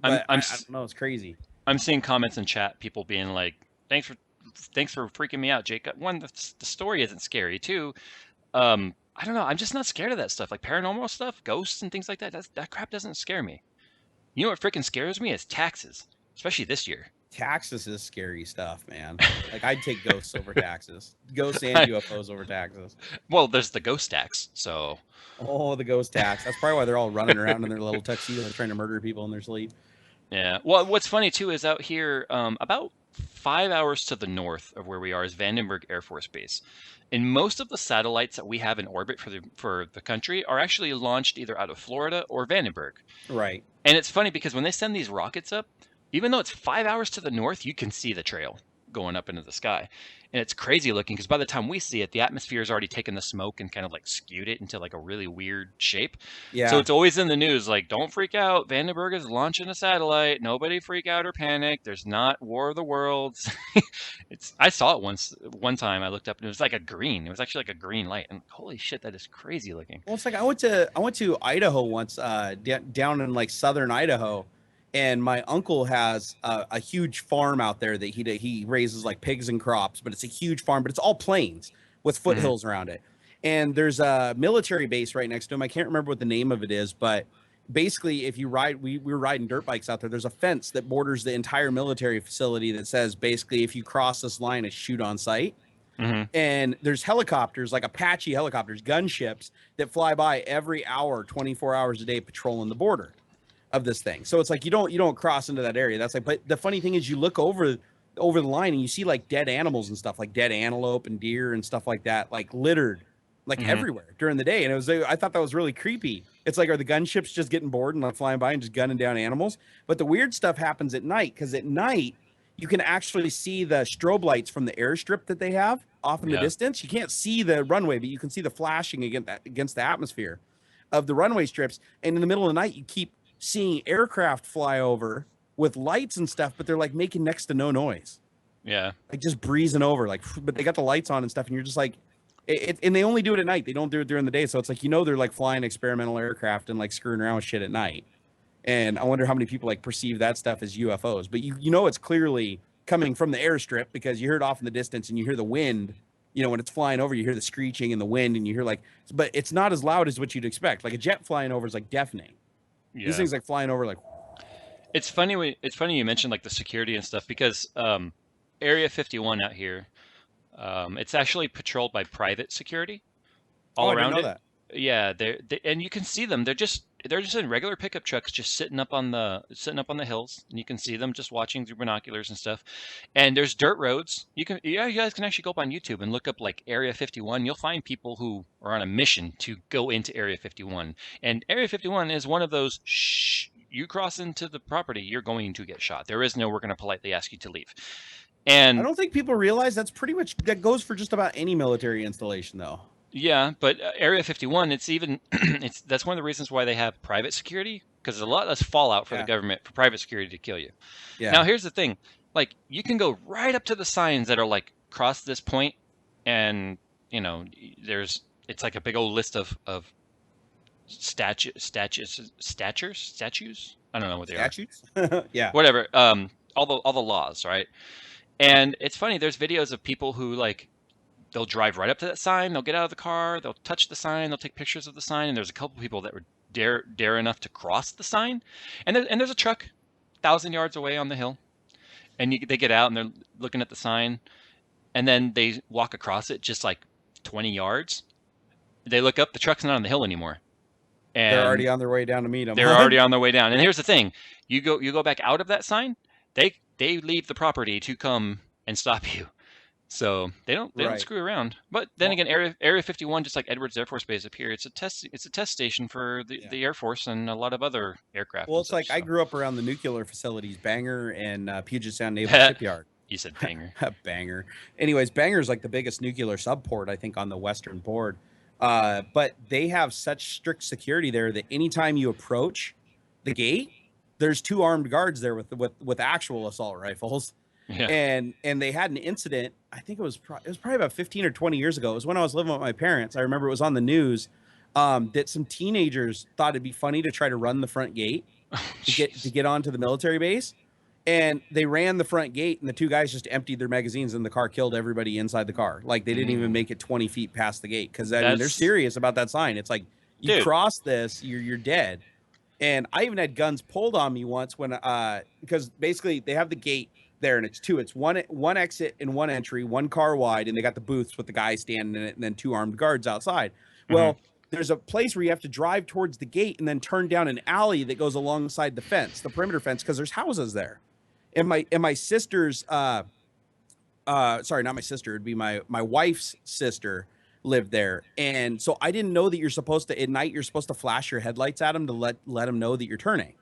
don't know, it's crazy. I'm seeing comments in chat, people being like, "Thanks for freaking me out, Jake." One, the story isn't scary. Two, I don't know. I'm just not scared of that stuff, like paranormal stuff, ghosts and things like that. That crap doesn't scare me. You know what freaking scares me is taxes, especially this year. Taxes is scary stuff, man. Like I'd take ghosts over taxes, ghosts and UFOs over taxes. Well, there's the ghost tax, so. Oh, the ghost tax. That's probably why they're all running around in their little tuxedos trying to murder people in their sleep. Yeah. Well, what's funny too is out here, about 5 hours to the north of where we are is Vandenberg Air Force Base. And most of the satellites that we have in orbit for the country are actually launched either out of Florida or Vandenberg. Right. And it's funny because when they send these rockets up, even though it's 5 hours to the north, you can see the trail going up into the sky. And it's crazy looking because by the time we see it, the atmosphere has already taken the smoke and kind of like skewed it into like a really weird shape. Yeah. So it's always in the news, like, don't freak out. Vandenberg is launching a satellite. Nobody freak out or panic. There's not War of the Worlds. I saw it one time I looked up and it was like a green. It was actually like a green light. And holy shit, that is crazy looking. Well, it's like I went to Idaho once, down in like southern Idaho, and my uncle has a huge farm out there that he raises like pigs and crops, but it's a huge farm, but it's all plains with foothills around it. And there's a military base right next to him. I can't remember what the name of it is, but basically, if you ride, we were riding dirt bikes out there. There's a fence that borders the entire military facility that says basically, if you cross this line, it's shoot on sight. And there's helicopters, like Apache helicopters, gunships that fly by every hour, 24 hours a day, patrolling the border of this thing. So it's like you don't cross into that area. That's like, but the funny thing is, you look over the line and you see like dead animals and stuff, like dead antelope and deer and stuff like that, like littered, like everywhere during the day. And I thought that was really creepy. It's like, are the gunships just getting bored and like flying by and just gunning down animals? But the weird stuff happens at night, because at night you can actually see the strobe lights from the airstrip that they have off in the distance. You can't see the runway, but you can see the flashing against the atmosphere of the runway strips. And in the middle of the night, you keep seeing aircraft fly over with lights and stuff, but they're like making next to no noise. Yeah. Like just breezing over, like, but they got the lights on and stuff. And you're just like, and they only do it at night. They don't do it during the day. So it's like, they're like flying experimental aircraft and like screwing around with shit at night. And I wonder how many people like perceive that stuff as UFOs, but it's clearly coming from the airstrip, because you hear it off in the distance and you hear the wind, when it's flying over, you hear the screeching and the wind, and you hear like, but it's not as loud as what you'd expect. Like a jet flying over is like deafening. Yeah. These things like flying over, like, it's funny you mentioned like the security and stuff, because Area 51 out here, it's actually patrolled by private security all around it. That. Yeah, and you can see them. They're just in regular pickup trucks, just sitting up on the hills, and you can see them just watching through binoculars and stuff. And there's dirt roads. You guys can actually go up on YouTube and look up like Area 51. You'll find people who are on a mission to go into Area 51. And Area 51 is one of those, you cross into the property, you're going to get shot. There is no, we're going to politely ask you to leave. And I don't think people realize that goes for just about any military installation, though. Yeah, but Area 51, that's one of the reasons why they have private security, because there's a lot less fallout for the government for private security to kill you. Yeah. Now, here's the thing. Like, you can go right up to the signs that are like, cross this point, and, it's like a big old list of statues? I don't know what they are. Statutes? Yeah. Whatever. All the laws, right? And it's funny, there's videos of people who, like, they'll drive right up to that sign, they'll get out of the car, they'll touch the sign, they'll take pictures of the sign, and there's a couple people that would dare enough to cross the sign. And there's a truck 1,000 yards away on the hill, and they get out and they're looking at the sign, and then they walk across it just like 20 yards. They look up, the truck's not on the hill anymore. And they're already on their way down to meet them. They're already on their way down. And here's the thing. You go back out of that sign, they leave the property to come and stop you. So they don't screw around. But then again, Area 51, just like Edwards Air Force Base up here, it's a test station for the Air Force and a lot of other aircraft. Well, it's like, I grew up around the nuclear facilities, Bangor and Puget Sound Naval Shipyard. You said Bangor. Bangor. Anyways, Bangor is like the biggest nuclear subport, I think, on the western board. But they have such strict security there that anytime you approach the gate, there's 2 armed guards there with actual assault rifles. Yeah. And they had an incident, I think it was probably about 15 or 20 years ago. It was when I was living with my parents. I remember it was on the news that some teenagers thought it'd be funny to try to run the front gate to get onto the military base. And they ran the front gate, and the 2 guys just emptied their magazines, and the car killed everybody inside the car. Like, they didn't even make it 20 feet past the gate, because they're serious about that sign. It's like, you cross this, you're dead. And I even had guns pulled on me once when because basically they have the gate there, and it's 2. It's one exit and 1 entry, 1 car wide, and they got the booths with the guy standing in it, and then 2 armed guards outside. Well, there's a place where you have to drive towards the gate and then turn down an alley that goes alongside the fence, the perimeter fence, because there's houses there. And my sister's sorry, not my sister. It'd be my wife's sister lived there, and so I didn't know that you're supposed to at night. You're supposed to flash your headlights at them to let them know that you're turning.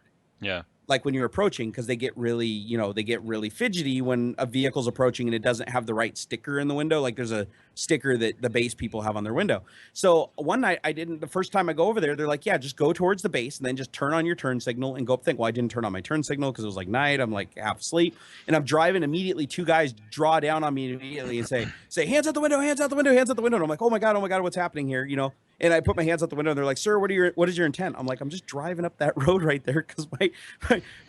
Yeah. Like when you're approaching, because they get really, they get really fidgety when a vehicle's approaching and it doesn't have the right sticker in the window. Like there's a sticker that the base people have on their window. So one night I didn't, the first time I go over there, they're like, yeah, just go towards the base and then just turn on your turn signal and go up. Think, well, I didn't turn on my turn signal because it was like night. I'm like half asleep and I'm driving. Immediately, two guys draw down on me immediately and say, hands out the window, hands out the window, hands out the window. And I'm like, oh my God, what's happening here? And I put my hands out the window and they're like, sir, what is your intent? I'm like, I'm just driving up that road right there because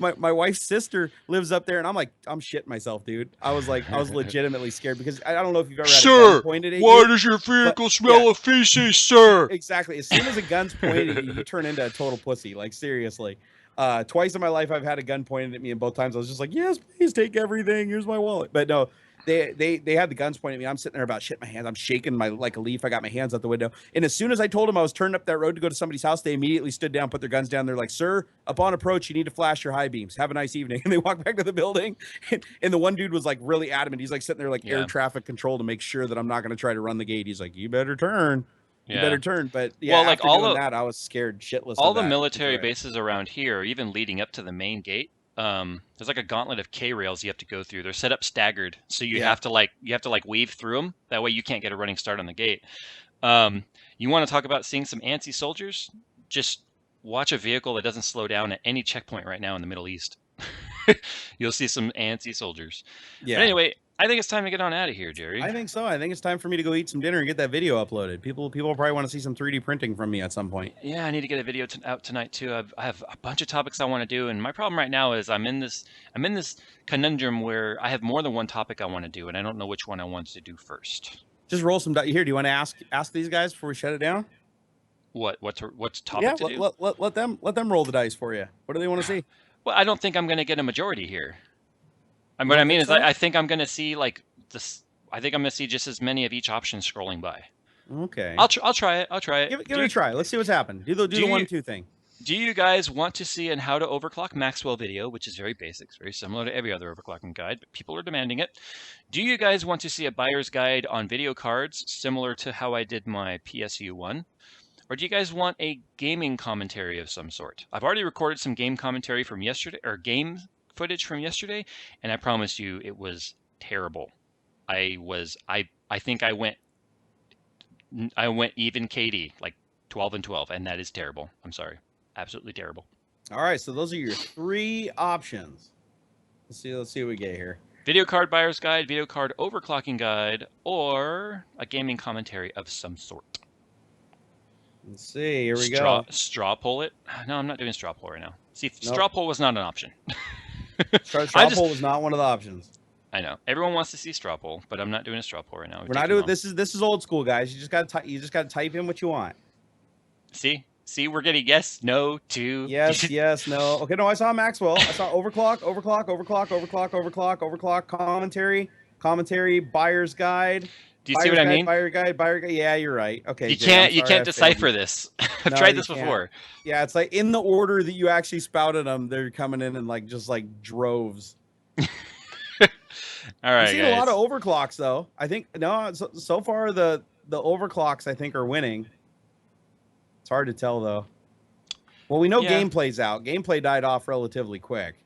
my wife's sister lives up there. And I'm like, I'm shitting myself, dude. I was legitimately scared because I don't know if you've ever had a gun pointed at you. Why does your vehicle smell of feces, sir? Exactly. As soon as a gun's pointed at you, you turn into a total pussy. Like seriously. Twice in my life, I've had a gun pointed at me, and both times I was just like, yes, please take everything. Here's my wallet. But no, they had the guns pointed at me. I'm sitting there about shit my hands. I'm shaking like a leaf. I got my hands out the window. And as soon as I told them I was turning up that road to go to somebody's house, they immediately stood down, put their guns down. They're like, sir, upon approach, you need to flash your high beams. Have a nice evening. And they walked back to the building. And the one dude was like really adamant. He's like sitting there like air traffic control to make sure that I'm not going to try to run the gate. He's like, you better turn. You better turn. But yeah, well, like all of that, I was scared shitless. All the military bases around here, even leading up to the main gate, there's like a gauntlet of K rails you have to go through. They're set up staggered, so you have to weave through them. That way you can't get a running start on the gate. You want to talk about seeing some antsy soldiers? Just watch a vehicle that doesn't slow down at any checkpoint right now in the Middle East. You'll see some antsy soldiers. Yeah. But anyway, I think it's time to get on out of here, Jerry. I think so. I think it's time for me to go eat some dinner and get that video uploaded. People probably want to see some 3D printing from me at some point. Yeah, I need to get a video out tonight too. I have a bunch of topics I want to do, and my problem right now is I'm in this conundrum where I have more than one topic I want to do, and I don't know which one I want to do first. Just roll some here. Do you want to ask these guys before we shut it down? What's topic to do? Let them roll the dice for you. What do they want to see? Well, I don't think I'm going to get a majority here. What I mean is, I think I'm going to see like this. I think I'm going to see just as many of each option scrolling by. Okay. I'll try it. Give it a try. Let's see what's happened. Do the 1-2 thing. Do you guys want to see an how to overclock Maxwell video, which is very basic, it's very similar to every other overclocking guide, but people are demanding it? Do you guys want to see a buyer's guide on video cards, similar to how I did my PSU one? Or do you guys want a gaming commentary of some sort? I've already recorded some game commentary from yesterday, or game footage from yesterday, and I promise you it was terrible. I think I went even KD, like 12 and 12, and that is terrible. I'm sorry. Absolutely terrible. All right, so those are your 3 options. Let's see what we get here. Video card buyer's guide, video card overclocking guide, or a gaming commentary of some sort. Let's see. Here we go. Straw poll it? No, I'm not doing straw poll right now. See, nope. Straw poll was not an option. Straw poll was not one of the options. I know. Everyone wants to see straw poll, but I'm not doing a straw poll right now. We're not doing this is old school, guys. You just got to type in what you want. See, we're getting yes, no, to yes, no. Okay, no, I saw Maxwell. I saw overclock, commentary, buyer's guide. Do you see what I mean? Buyer guide. Yeah, you're right. Okay. You can't decipher this. I've tried this before. Yeah, it's like in the order that you actually spouted them, they're coming in just like droves. All right, I've seen a lot of overclocks though. I think so far the overclocks I think are winning. It's hard to tell though. Well, we know gameplay's out. Gameplay died off relatively quick.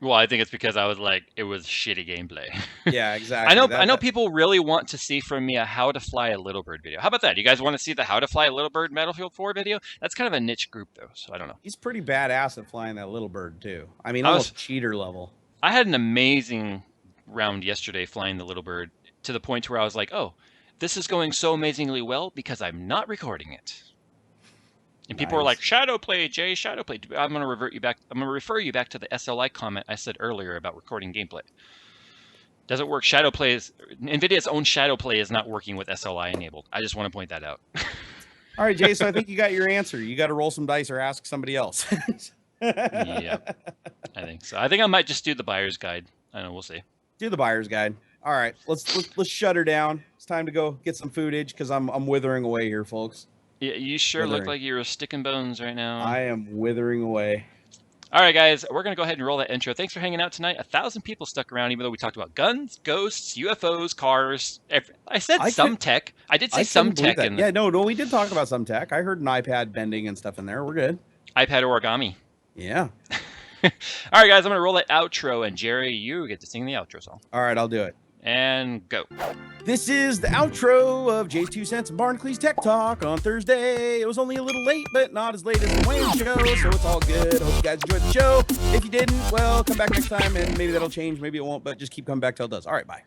Well, I think it's because I was like, it was shitty gameplay. Yeah, exactly. I know people really want to see from me a how to fly a Little Bird video. How about that? You guys want to see the how to fly a Little Bird Battlefield 4 video? That's kind of a niche group though, so I don't know. He's pretty badass at flying that Little Bird too. I mean, almost cheater level. I had an amazing round yesterday flying the Little Bird to the point where I was like, oh, this is going so amazingly well because I'm not recording it. And people were like, shadow play, Jay, shadow play. I'm going to refer you back to the SLI comment I said earlier about recording gameplay. Doesn't work. Shadow play NVIDIA's own shadow play is not working with SLI enabled. I just want to point that out. All right, Jay, so I think you got your answer. You got to roll some dice or ask somebody else. Yeah, I think so. I think I might just do the buyer's guide. I don't know. We'll see. Do the buyer's guide. All right, let's shut her down. It's time to go get some footage because I'm withering away here, folks. Yeah, you sure look like you're a stick and bones right now. I am withering away. All right, guys, we're going to go ahead and roll that intro. Thanks for hanging out tonight. 1,000 people stuck around, even though we talked about guns, ghosts, UFOs, cars. I said some tech. I did say some tech. Yeah, no, we did talk about some tech. I heard an iPad bending and stuff in there. We're good. iPad origami. Yeah. All right, guys, I'm going to roll that outro, and Jerry, you get to sing the outro song. All right, I'll do it. And go. This is the outro of Jayz2Cents and Barnacules Tech Talk on Thursday. It was only a little late, but not as late as the Wayne show, so it's all good. Hope you guys enjoyed the show. If you didn't, well, come back next time, and maybe that'll change. Maybe it won't, but just keep coming back till it does. All right, bye.